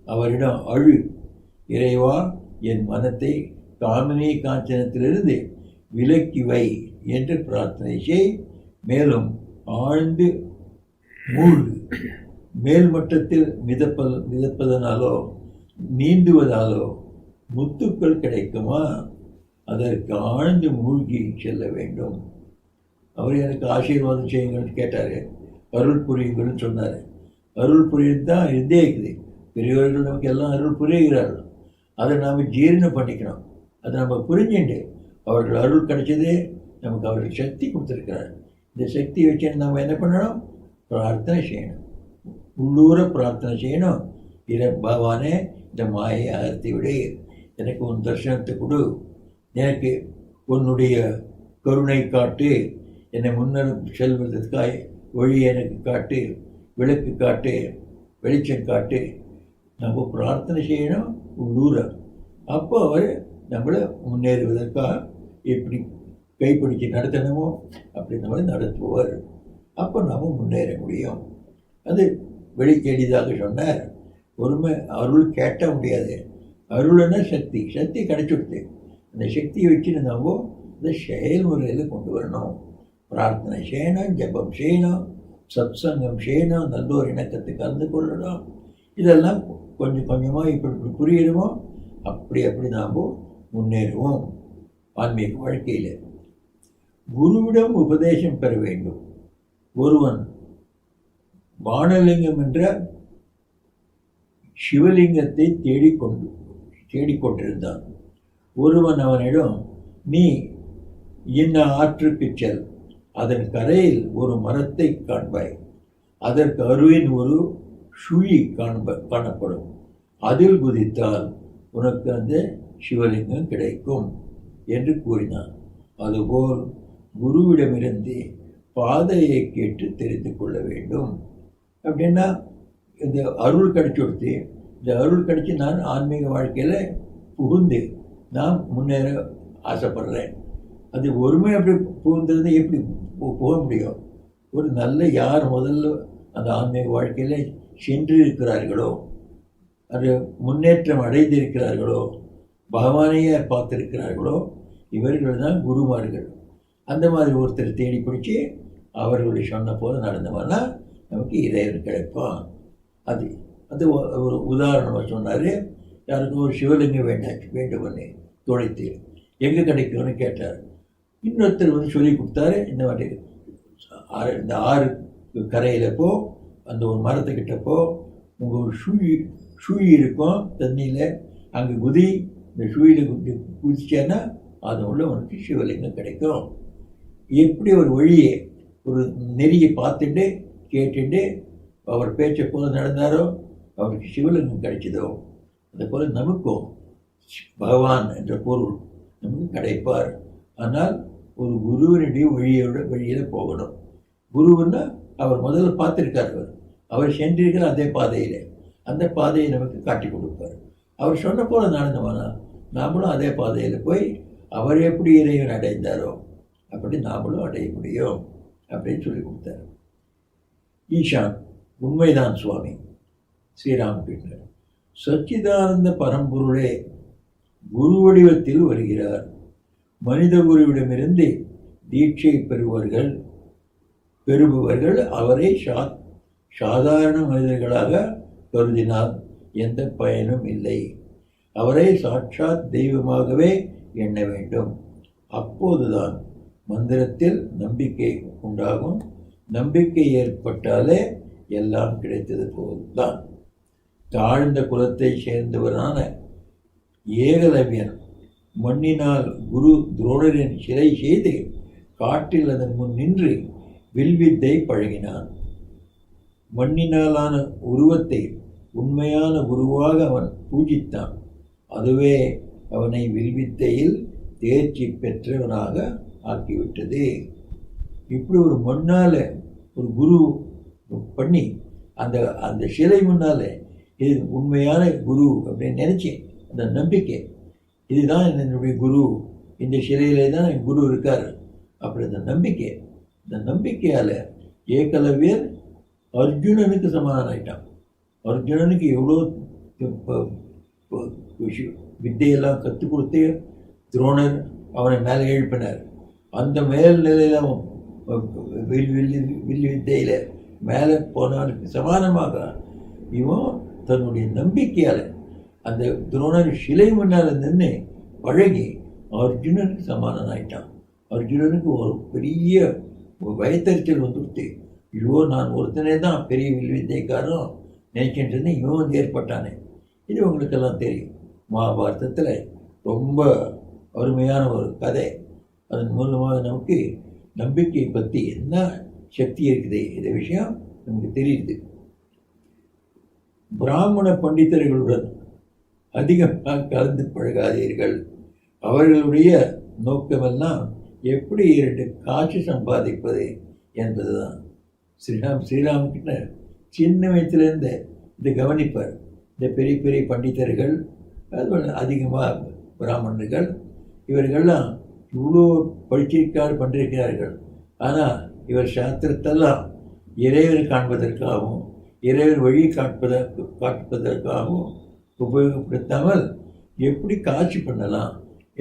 அவரிடம் அழு, இறைவா, என் மனத்தை காமினி காஞ்சனத்திலிருந்து விலக்கி வை என்று பிரார்த்தனை செய். மேலும் ஆழ்ந்து மூழ்கு. மேல் மட்டத்தில் மிதப்பதனாலோ நீந்துவதாலோ முத்துக்கள் கிடைக்குமா? அதற்கு ஆழ்ந்து மூழ்கி செல்ல வேண்டும். அவர் எனக்கு ஆசீர்வாதம் செய்யுங்கள்னு கேட்டார். அருள் புரியுங்கள்னு சொன்னார். அருள் புரியுது தான் இருந்தே இருக்குது. பெரியவர்கள் நமக்கு எல்லாம் அருள் புரிகிறார்கள். அதை நாம் ஜீரணம் பண்ணிக்கணும். அதை நம்ம புரிஞ்சுண்டு அவர்கள் அருள் கிடைச்சது நமக்கு அவர்கள் சக்தி கொடுத்துருக்கிறார். இந்த சக்தியை வச்சு நம்ம என்ன பண்ணணும்? பிரார்த்தனை செய்யணும். உள்ளூர பிரார்த்தனை செய்யணும். பகவானே, இந்த மாயை அகர்த்தி விடு, எனக்கு உன் தரிசனத்தை கொடு, எனக்கு உன்னுடைய கருணை காட்டு, என்னை முன்னெடுத்து செல்வதற்காக வழி எனக்கு காட்டு, விளக்கு காட்டு, வெளிச்சம் காட்டு. நம்ம பிரார்த்தனை செய்யணும் உள்ளூர. அப்போ அவர் நம்மளை முன்னேறுவதற்காக எப்படி கைப்பிடிச்சு நடத்தணுமோ அப்படி நம்மளை நடத்துவார். அப்போ நம்ம முன்னேற முடியும். அது வெளிக்கேடிதாக சொன்னார். ஒருமை அருள் கேட்ட முடியாது. அருள்னா சக்தி. சக்தி கிடைச்சுடுது. அந்த சக்தியை வச்சு நம்ம இந்த செயல்முறையில் கொண்டு வரணும். பிரார்த்தனை செய்யணும், ஜபம் செய்யணும், சத்சங்கம் செய்யணும், நல்லோர் இணக்கத்தை கலந்து கொள்ளணும். இதெல்லாம் கொஞ்சம் கொஞ்சமாக இப்படி புரியணுமோ அப்படி நாம் முன்னேறுவோம் ஆன்மீக வாழ்க்கையில். குருவிடம் உபதேசம் பெற வேண்டும். ஒருவன் வானலிங்கம் என்ற சிவலிங்கத்தை தேடிக்கொண்டிருந்தான். ஒருவன் அவனிடம், நீ இன்ன ஆற்றுக்கு செல், அதன் கரையில் ஒரு மரத்தை காண்பாய், அதற்கு அருவின் ஒரு சுழி காணப்படும், அதில் குதித்தால் உனக்கு அந்த சிவலிங்கம் கிடைக்கும் என்று கூறினான். அதுபோல் குருவிடமிருந்து பாதையை கேட்டு தெரிந்து கொள்ள வேண்டும். அப்படின்னா இந்த அருள் கிடைச்சி கொடுத்து, இந்த அருள் கிடைச்சி நான் ஆன்மீக வாழ்க்கையில் புகுந்து நான் முன்னேற ஆசைப்படுறேன். அது ஒருமை அப்படி புகுந்துறது எப்படி போக முடியும்? ஒரு நல்ல யார் முதல்ல அந்த ஆன்மீக வாழ்க்கையில் சென்று இருக்கிறார்களோ, அது முன்னேற்றம் அடைந்திருக்கிறார்களோ, பகவானையே பார்த்திருக்கிறார்களோ, இவர்கள் தான் குருமார்கள். அந்த மாதிரி ஒருத்தர் தேடி பிடிச்சி அவர்களுடைய சொன்ன போல நடந்தவன்னா நமக்கு இறைவன் கிடைப்பான். அது அது ஒரு உதாரணமாக சொன்னார். யாருக்கும் ஒரு சிவலிங்கம் வேண்டுமனே துடைத்து எங்கே கிடைக்கும்னு கேட்டார். இன்னொருத்தர் சொல்லி கொடுத்தாரு, இந்த மாதிரி இந்த ஆறு கரையில் போ, அந்த ஒரு மரத்துக்கிட்ட போ, உங்கள் ஒரு சுழி இருக்கும் தண்ணியில், அங்கே குதி, இந்த சுழியில் குதிச்சேன்னா அது உள்ள உனக்கு சிவலிங்கம் கிடைக்கும். எப்படி ஒரு வழியை ஒரு நெறியை பார்த்துட்டு கேட்டுட்டு அவர் பேச்சை போல நடந்தாரோ அவருக்கு சிவலிங்கம் கிடைச்சதோ, அதே போல் நமக்கும் பகவான் என்ற பொருள் நமக்கு கிடைப்பார். ஆனால் ஒரு குருவினுடைய வழியில் போகணும். குருவுன்னா அவர் முதல்ல பார்த்துருக்கார். அவர் சென்றிருக்கிற அதே பாதையில், அந்த பாதையை நமக்கு காட்டி கொடுப்பார். அவர் சொன்ன போல நடந்தோம்னா நாமளும் அதே பாதையில் போய் அவர் எப்படி இறைவன் அடைந்தாரோ அப்படி நாமளும் அடைய முடியும் அப்படின்னு சொல்லி கொடுத்தார். ஈசான், உண்மைதான் சுவாமி. ஸ்ரீராமகிருஷ்ணர், சச்சிதானந்த பரம்பொருளே குரு வடிவத்தில் வருகிறார். மனித குருவிடமிருந்து தீட்சை பெறுபவர்கள் அவரை சாதாரண மனிதர்களாக கருதினால் எந்த பயனும் இல்லை. அவரை சாட்சாத் தெய்வமாகவே எண்ண வேண்டும். அப்போதுதான் மந்திரத்தில் நம்பிக்கை உண்டாகும். நம்பிக்கை ஏற்பட்டாலே எல்லாம் கிடைத்தது போல்தான். தாழ்ந்த குலத்தை சேர்ந்தவரான ஏகலவ்யன் மண்ணினால் குரு துரோணரின் சிலை செய்து காட்டில் அதன் முன் நின்று வில்வித்தை பழகினான். மண்ணினாலான உருவத்தை உண்மையான குருவாக அவன் பூஜித்தான். அதுவே அவனை வில்வித்தையில் தேர்ச்சி பெற்றவனாக ஆக்கிவிட்டது. இப்படி ஒரு மண்ணால் ஒரு குரு பண்ணி அந்த அந்த சிலை முன்னால் இது உண்மையான குரு அப்படின்னு நினச்சேன். அந்த நம்பிக்கை, இதுதான் என்னுடைய குரு, இந்த சிலையிலே தான் என் குரு இருக்கார் அப்படி அந்த நம்பிக்கை. இந்த நம்பிக்கையால் ஏகலவ்யர் அர்ஜுனனுக்கு சமாதானம் ஆயிட்டான். அர்ஜுனனுக்கு எவ்வளோ வித்தையெல்லாம் கற்றுக் கொடுத்து துரோணர் அவனை மேலே எழுப்பினார். அந்த மேல்நிலையில் அவன் வில் வித்தையில் மேலே போனவனுக்கு சமானமாக இவன் தன்னுடைய நம்பிக்கையால் அந்த துரோணர் சிலை முன்னால் நின்று பழகி அர்ஜுனனுக்கு சமாதானம் ஆயிட்டான். அர்ஜுனனுக்கு ஒரு பெரிய வயத்தறிச்சல் வந்துடுத்து. ஐயோ, நான் ஒருத்தனே தான் பெரிய வில்வித்தைக்காரன் நினைக்கின்றது இவன் வந்து ஏற்பட்டானே. இது உங்களுக்கெல்லாம் தெரியும். மகாபாரதத்தில் ரொம்ப அருமையான ஒரு கதை. அதன் மூலமாக நமக்கு நம்பிக்கை பற்றி என்ன சக்தி இருக்குது இந்த விஷயம் நமக்கு தெரியுது. பிராமண பண்டிதர்களுடன் அதிகமாக கலந்து பழகாதீர்கள். அவர்களுடைய நோக்கமெல்லாம் எப்படி 2 காசு சம்பாதிப்பது என்பதுதான். ஸ்ரீராமகிருஷ்ண சின்ன வயசுலேருந்து இதை கவனிப்பார். இந்த பெரிய பெரிய பண்டிதர்கள், அது அதிகமாக பிராமணர்கள், இவர்கள்லாம் இவ்வளோ பண்ணியிருக்கிறார்கள். ஆனால் இவர் சாஸ்திரத்தெல்லாம் இறைவர் காண்பதற்காகவும் இறைவர் வழி காட்டுவதற்காகவும் உபயோகப்படுத்தாமல் எப்படி காட்சி பண்ணலாம்,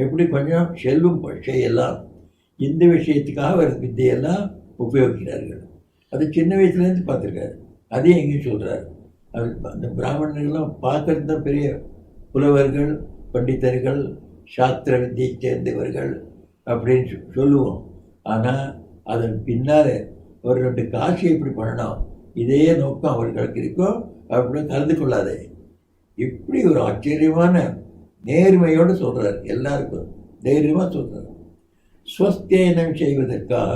எப்படி கொஞ்சம் செல்வம் செய்யலாம், இந்த விஷயத்துக்காக அவர் வித்தையெல்லாம் உபயோகிக்கிறார்கள். அது சின்ன வயசுலேருந்து பார்த்துருக்காரு. அதையும் எங்கேயும் சொல்கிறார். அது அந்த பிராமணர்கள்லாம் பார்க்கறது தான் பெரிய புலவர்கள், பண்டிதர்கள், சாஸ்திர வித்தியை சேர்ந்தவர்கள் அப்படின்னு சொல்லுவோம். ஆனால் அதன் பின்னால் ஒரு 2 காட்சி எப்படி பண்ணணும், இதே நோக்கம் அவர்களுக்கு இருக்கும் அப்படின்னு கலந்து கொள்ளாதே. இப்படி ஒரு ஆச்சரியமான நேர்மையோடு சொல்கிறார். எல்லாருக்கும் தைரியமாக சொல்கிறார். ஸ்வஸ்தேனம் செய்வதற்காக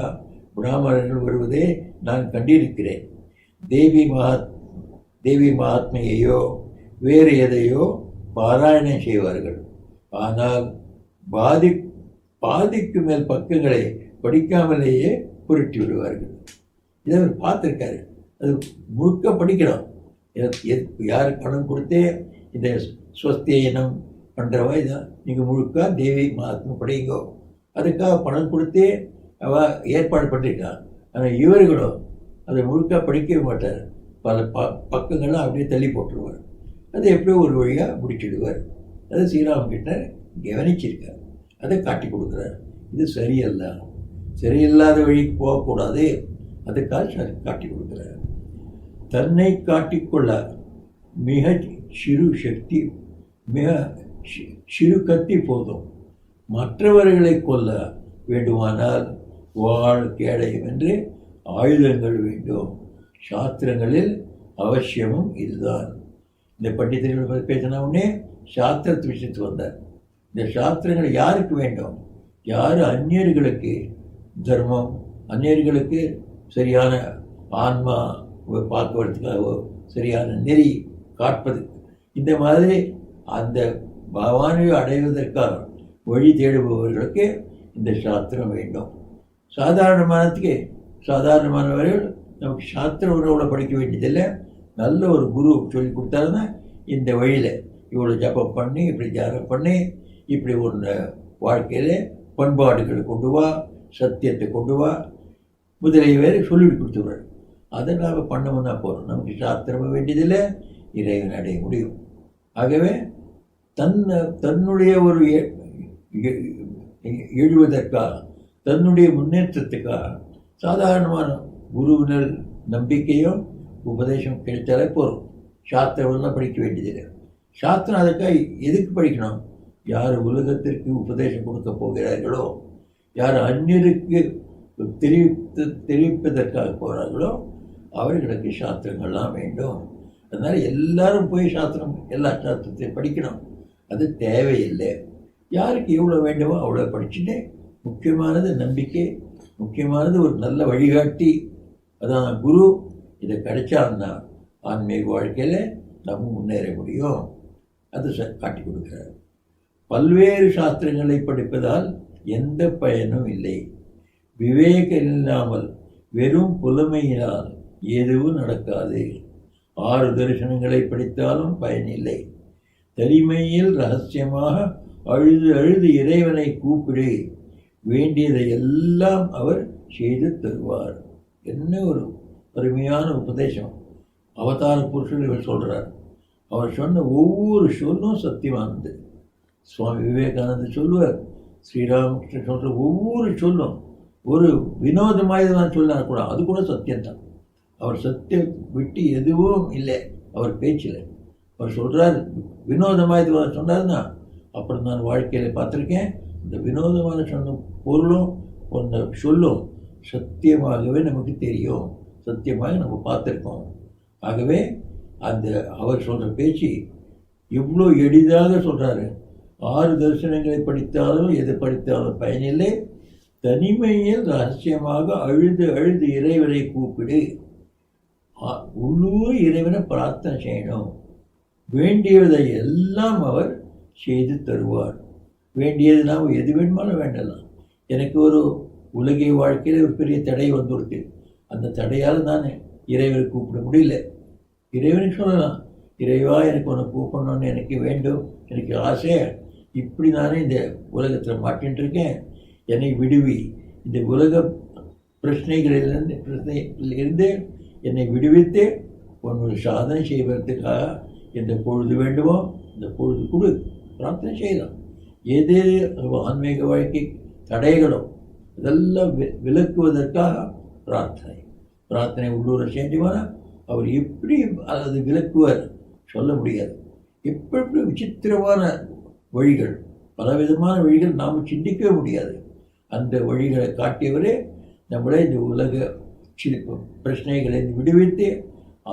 பிராமணர்கள் வருவதை நான் கண்டிருக்கிறேன். தேவி மகாத்மையையோ வேறு எதையோ பாராயணம் செய்வார்கள். ஆனால் பாதிக்கு மேல் பக்கங்களை படிக்காமலேயே புரட்டி விடுவார்கள். இதை அவர் பார்த்துருக்காரு. அது முழுக்க படிக்கணும். யாருக்கு பணம் கொடுத்தே இந்த ஸ்வஸ்தேனம் பண்ணுறவா இதான் நீங்கள் முழுக்க தேவி மகாத்மா படிங்கோ, அதுக்காக பணம் கொடுத்தே அவள் ஏற்பாடு பண்ணியிருக்கான். ஆனால் இவர்களும் அதை முழுக்க படிக்கவே மாட்டார். பல பக்கங்கள்லாம் அப்படியே தள்ளி போட்டுருவார். அதை எப்படியோ ஒரு வழியாக முடிச்சிடுவார். அதை ஸ்ரீராமகிருஷ்ண கவனிச்சிருக்கார். அதை காட்டி கொடுக்குறார். இது சரியல்ல, சரியில்லாத வழிக்கு போகக்கூடாது, அதுக்காக காட்டி கொடுக்குறார். தன்னை காட்டிக்கொள்ள மிக சிறு கத்தி போதும். மற்றவர்களை கொல்ல வேண்டுமானால் வாழ் கேடயம் என்று ஆயுதங்கள் வேண்டும். சாஸ்திரங்களில் அவசியமும் இதுதான். இந்த பண்டிதர்கள் பேசின உடனே சாஸ்திரத்து விஷயத்துக்கு வந்தார். இந்த சாஸ்திரங்கள் யாருக்கு வேண்டும்? யார் அந்நியர்களுக்கு தர்மம், அந்நியர்களுக்கு சரியான ஆன்மா பார்க்கறதுக்காகவோ சரியான நெறி காட்பது, இந்த மாதிரி அந்த பகவானை அடைவதற்காக வழி தேடுபவர்களுக்கு இந்த சாஸ்திரம் வேண்டும். சாதாரணமானவர்கள் நமக்கு சாஸ்திர உறவுகளை படிக்க வேண்டியதில்லை. நல்ல ஒரு குரு சொல்லி கொடுத்தாருன்னா இந்த வழியில் இவ்வளோ ஜபம் பண்ணி, இப்படி தியானம் பண்ணி, இப்படி ஒன்று வாழ்க்கையில் பண்பாடுகளை கொண்டு வா, சத்தியத்தை கொண்டு வா முதலிய வேறு சொல்லி கொடுத்துருவார். அதை நாம் பண்ணோம்னா போகிறோம். நமக்கு சாஸ்திரம் வேண்டியதில்லை, இறைவன் அடைய முடியும். ஆகவே தன்னுடைய ஒரு எழுவதற்காக, தன்னுடைய முன்னேற்றத்துக்காக சாதாரணமான குருவினர் நம்பிக்கையும் உபதேசம் கிடைச்சாலே போகிறோம். சாஸ்திரம்லாம் படிக்க வேண்டியதில்லை. சாஸ்திரம் அதுக்காக எதுக்கு படிக்கணும்? யார் உலகத்திற்கு உபதேசம் கொடுக்க போகிறார்களோ, யார் அந்நியருக்கு தெரிவிப்பதற்காக போகிறார்களோ அவர்களுக்கு சாஸ்திரங்கள்லாம் வேண்டும். அதனால் எல்லாரும் போய் எல்லா சாஸ்திரத்தையும் படிக்கணும். அது தேவையில்லை. யாருக்கு எவ்வளோ வேண்டுமோ அவ்வளோ படிச்சுட்டு முக்கியமானது நம்பிக்கை, முக்கியமானது ஒரு நல்ல வழிகாட்டி, அதான் குரு. இதை கிடைச்சாருன்னா ஆன்மீக வாழ்க்கையில் நம்ம முன்னேற முடியும். அது காட்டி கொடுக்குறார். பல்வேறு சாஸ்திரங்களை படிப்பதால் எந்த பயனும் இல்லை. விவேகம் இல்லாமல் வெறும் புலமையினால் எதுவும் நடக்காது. 6 தரிசனங்களை படித்தாலும் பயனில்லை. தனிமையில் ரகசியமாக அழுது அழுது இறைவனை கூப்பிடு, வேண்டியதை எல்லாம் அவர் செய்து தருவார். என்ன ஒரு அருமையான உபதேசம் அவதார புருஷர் இவர் சொல்கிறார். அவர் சொன்ன ஒவ்வொரு சொல்லும் சத்தியமானது. சுவாமி விவேகானந்தர் சொல்லுவார், ஸ்ரீராமகிருஷ்ணன் சொல்கிற ஒவ்வொரு சொல்லும் ஒரு வினோதமாக தான் சொன்னார் கூட, அது கூட சத்தியம்தான். அவர் சத்தியம் விட்டு எதுவும் இல்லை அவர் பேச்சில். அவர் சொல்கிறார், வினோதமாக சொன்னார்னா அப்புறம் நான் வாழ்க்கையில் பார்த்துருக்கேன், இந்த வினோதமான சொன்ன பொருளும் ஒன்று சொல்லும் சத்தியமாகவே நமக்கு தெரியும், சத்தியமாக நம்ம பார்த்துருக்கோம். ஆகவே அந்த அவர் சொல்கிற பேச்சு இவ்வளோ எளிதாக சொல்கிறாரு. 6 தரிசனங்களை படித்தாலும் எது படித்தாலும் பயனில்லை. தனிமையில் ரகசியமாக அழுது அழுது இறைவனை கூப்பிடு, உள்ளூர் இறைவனை பிரார்த்தனை செய்யணும். வேண்டியதை எல்லாம் அவர் செய்து தருவார். வேண்டியது நாம் எது வேணுமாலும் வேண்டலாம். எனக்கு ஒரு உலகிய வாழ்க்கையில் ஒரு பெரிய தடை வந்துடுது. அந்த தடையால் நான் இறைவனை கூப்பிட முடியல. இறைவனுக்கு சொல்லலாம், இறைவா எனக்கு ஒன்று கூப்பிடணும்னு எனக்கு வேண்டும், எனக்கு ஆசை, இப்படி நானே இந்த உலகத்தில் மாட்டின்னு இருக்கேன், என்னை விடுவி, இந்த உலக பிரச்சனைகளிலிருந்து என்னை விடுவித்து உன்னோட சாதனை செய்வதற்காக எந்த பொழுது வேண்டுமோ இந்த பொழுது கொடு, பிரார்த்தனை செய்யலாம். எது ஆன்மீக வாழ்க்கை தடைகளோ இதெல்லாம் விலக்குவதற்காக பிரார்த்தனை உள்ளூரை செஞ்சுவானா அவர் எப்படி அது விலக்குவார் சொல்ல முடியாது. எப்படி விசித்திரமான வழிகள், பலவிதமான வழிகள் நாம் சிந்திக்கவே முடியாது. அந்த வழிகளை காட்டியவரே நம்மளை இந்த உலக பிரச்சனைகளை விடுவித்து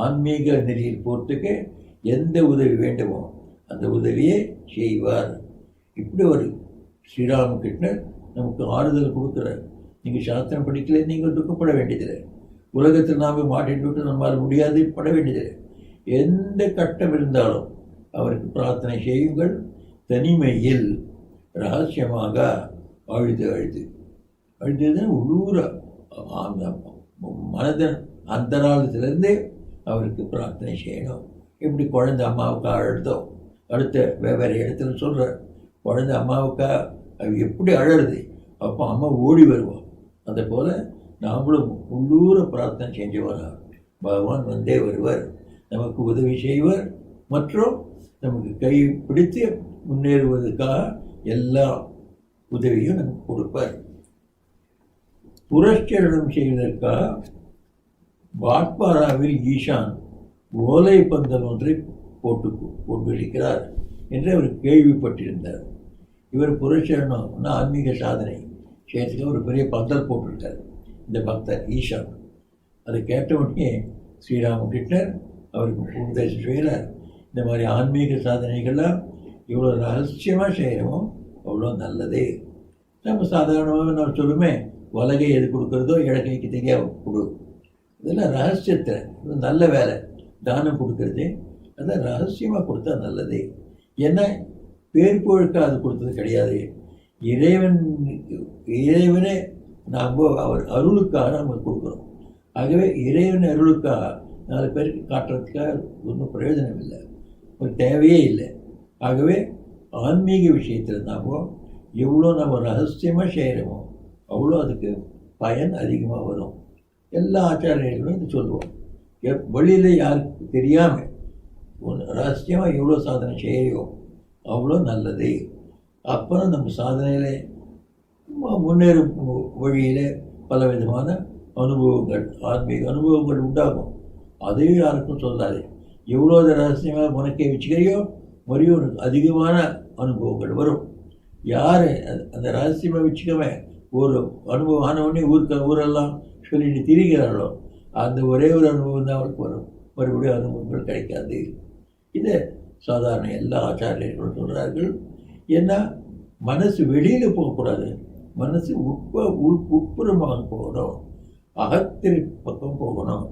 ஆன்மீக நெறியில் போகிறதுக்கு எந்த உதவி வேண்டுமோ அந்த உதவியை செய்வார். இப்படி ஒரு ஸ்ரீராமகிருஷ்ணர் நமக்கு ஆறுதல் கொடுக்குறார். நீங்கள் சாஸ்திரம் படிக்கல, நீங்கள் துக்கப்பட வேண்டியதில்லை. உலகத்தில் நாம் மாட்டிட்டு விட்டு நம்மால் முடியாது பட வேண்டியதில்லை. எந்த கட்டம் இருந்தாலும் அவருக்கு பிரார்த்தனை செய்யுங்கள். தனிமையில் ரகசியமாக அழுதுன்னு உள்ளூர மனதன் அந்தராளத்திலிருந்து அவருக்கு பிரார்த்தனை செய்யணும். எப்படி குழந்தை அம்மாவுக்கு அழுதோ, அடுத்த வெவ்வேறு இடத்துல சொல்கிறார், குழந்தை அம்மாவுக்கா அது எப்படி அழறது, அப்போ அம்மா ஓடி வருவோம். அதை போல் நாமளும் உள்ளூர பிரார்த்தனை செஞ்சு வரோம். பகவான் வந்தே வருவார், நமக்கு உதவி செய்வார், மற்றும் நமக்கு கை பிடித்து முன்னேறுவதற்காக எல்லா உதவியும் நமக்கு கொடுப்பார். புரஸ்கரணம் செய்வதற்காக வாட்பாராவில் ஈசான் ஓலை பந்தல் ஒன்றை போட்டிருக்கிறார் என்று அவர் கேள்விப்பட்டிருந்தார். இவர் புரஸ்கரணம்னா ஆன்மீக சாதனை செய்யறதுக்கு ஒரு பெரிய பந்தல் போட்டிருக்கார் இந்த பக்தர் ஈசான். அதை கேட்ட உடனே ஸ்ரீராமகிருஷ்ணர் அவருக்கு உபதேசம் செய்கிறார். இந்த மாதிரி ஆன்மீக சாதனைகள்லாம் இவ்வளோ ரகசியமாக செய்கிறோமோ அவ்வளோ நல்லதே. நம்ம சாதாரணமாக நம்ம சொல்லுமே, உலகை எது கொடுக்குறதோ இடக்கைக்கு தெரியாம கொடு, இதெல்லாம் ரகசியத்தில் நல்ல வேலை. தானம் கொடுக்கறது அதான் ரகசியமாக கொடுத்தா நல்லது. ஏன்னா பேர் புகழுக்காக அது கொடுத்தது கிடையாது. இறைவனே நாம் அவர் அருளுக்காக நம்ம கொடுக்குறோம். ஆகவே இறைவன் அருளுக்காக 4 பேருக்கு காட்டுறதுக்காக ஒன்றும் பிரயோஜனம் இல்லை, ஒரு தேவையே இல்லை. ஆகவே ஆன்மீக விஷயத்தில் நாம் எவ்வளோ நம்ம ரகசியமாக செய்கிறோமோ அவ்வளோ அதுக்கு பயன் அதிகமாக வரும். எல்லா ஆச்சாரியர்களும் இது சொல்லுவோம். வெளியில் யாருக்கு தெரியாமல் ரகசியமாக எவ்வளோ சாதனை செய்யும் அவ்வளோ நல்லது. அப்புறம் நம்ம சாதனையில் முன்னேறும் வழியில் பலவிதமான அனுபவங்கள், ஆன்மீக அனுபவங்கள் உண்டாகும். அதையும் யாருக்கும் சொல்லாது. எவ்வளோ ரகசியமாக முனக்கே வச்சுக்கிறையோ மறுபடியும் உனக்கு அதிகமான அனுபவங்கள் வரும். யார் அந்த ரகசியமாக வச்சுக்கவே ஒரு அனுபவம் ஆனவுடனே ஊரெல்லாம் சொல்லிட்டு திரிகிறார்களோ அந்த ஒரே ஒரு அனுபவம் தான் அவளுக்கு வரும், மறுபடியும் அனுபவங்கள் கிடைக்காது. இதை சாதாரண எல்லா ஆச்சாரியர்களும் சொல்கிறார்கள். ஏன்னா மனசு வெளியில் போகக்கூடாது, மனசு உட்புறமாக போகணும், அகத்தின் பக்கம் போகணும்.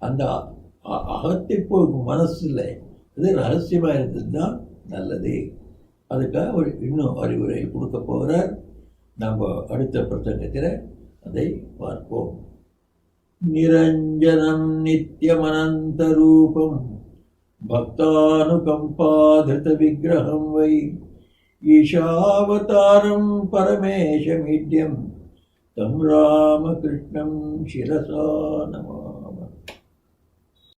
அந்த அகத்தை போகும் மனசில் அது ரகசியமாக இருந்தது தான் நல்லது. அதுக்காக ஒரு இன்னும் அறிவுரை கொடுக்க போகிறார். நம்ம அடுத்த பிரசங்கத்தில் அதை பார்ப்போம். நிரஞ்சனம் நித்யமனந்தரூபம் பக்தானுகம்பாதிருத விக்கிரகம் வை ஈஷாவதாரம் பரமேஷமீட்யம் தம் ராமகிருஷ்ணம் சிரசா நமः.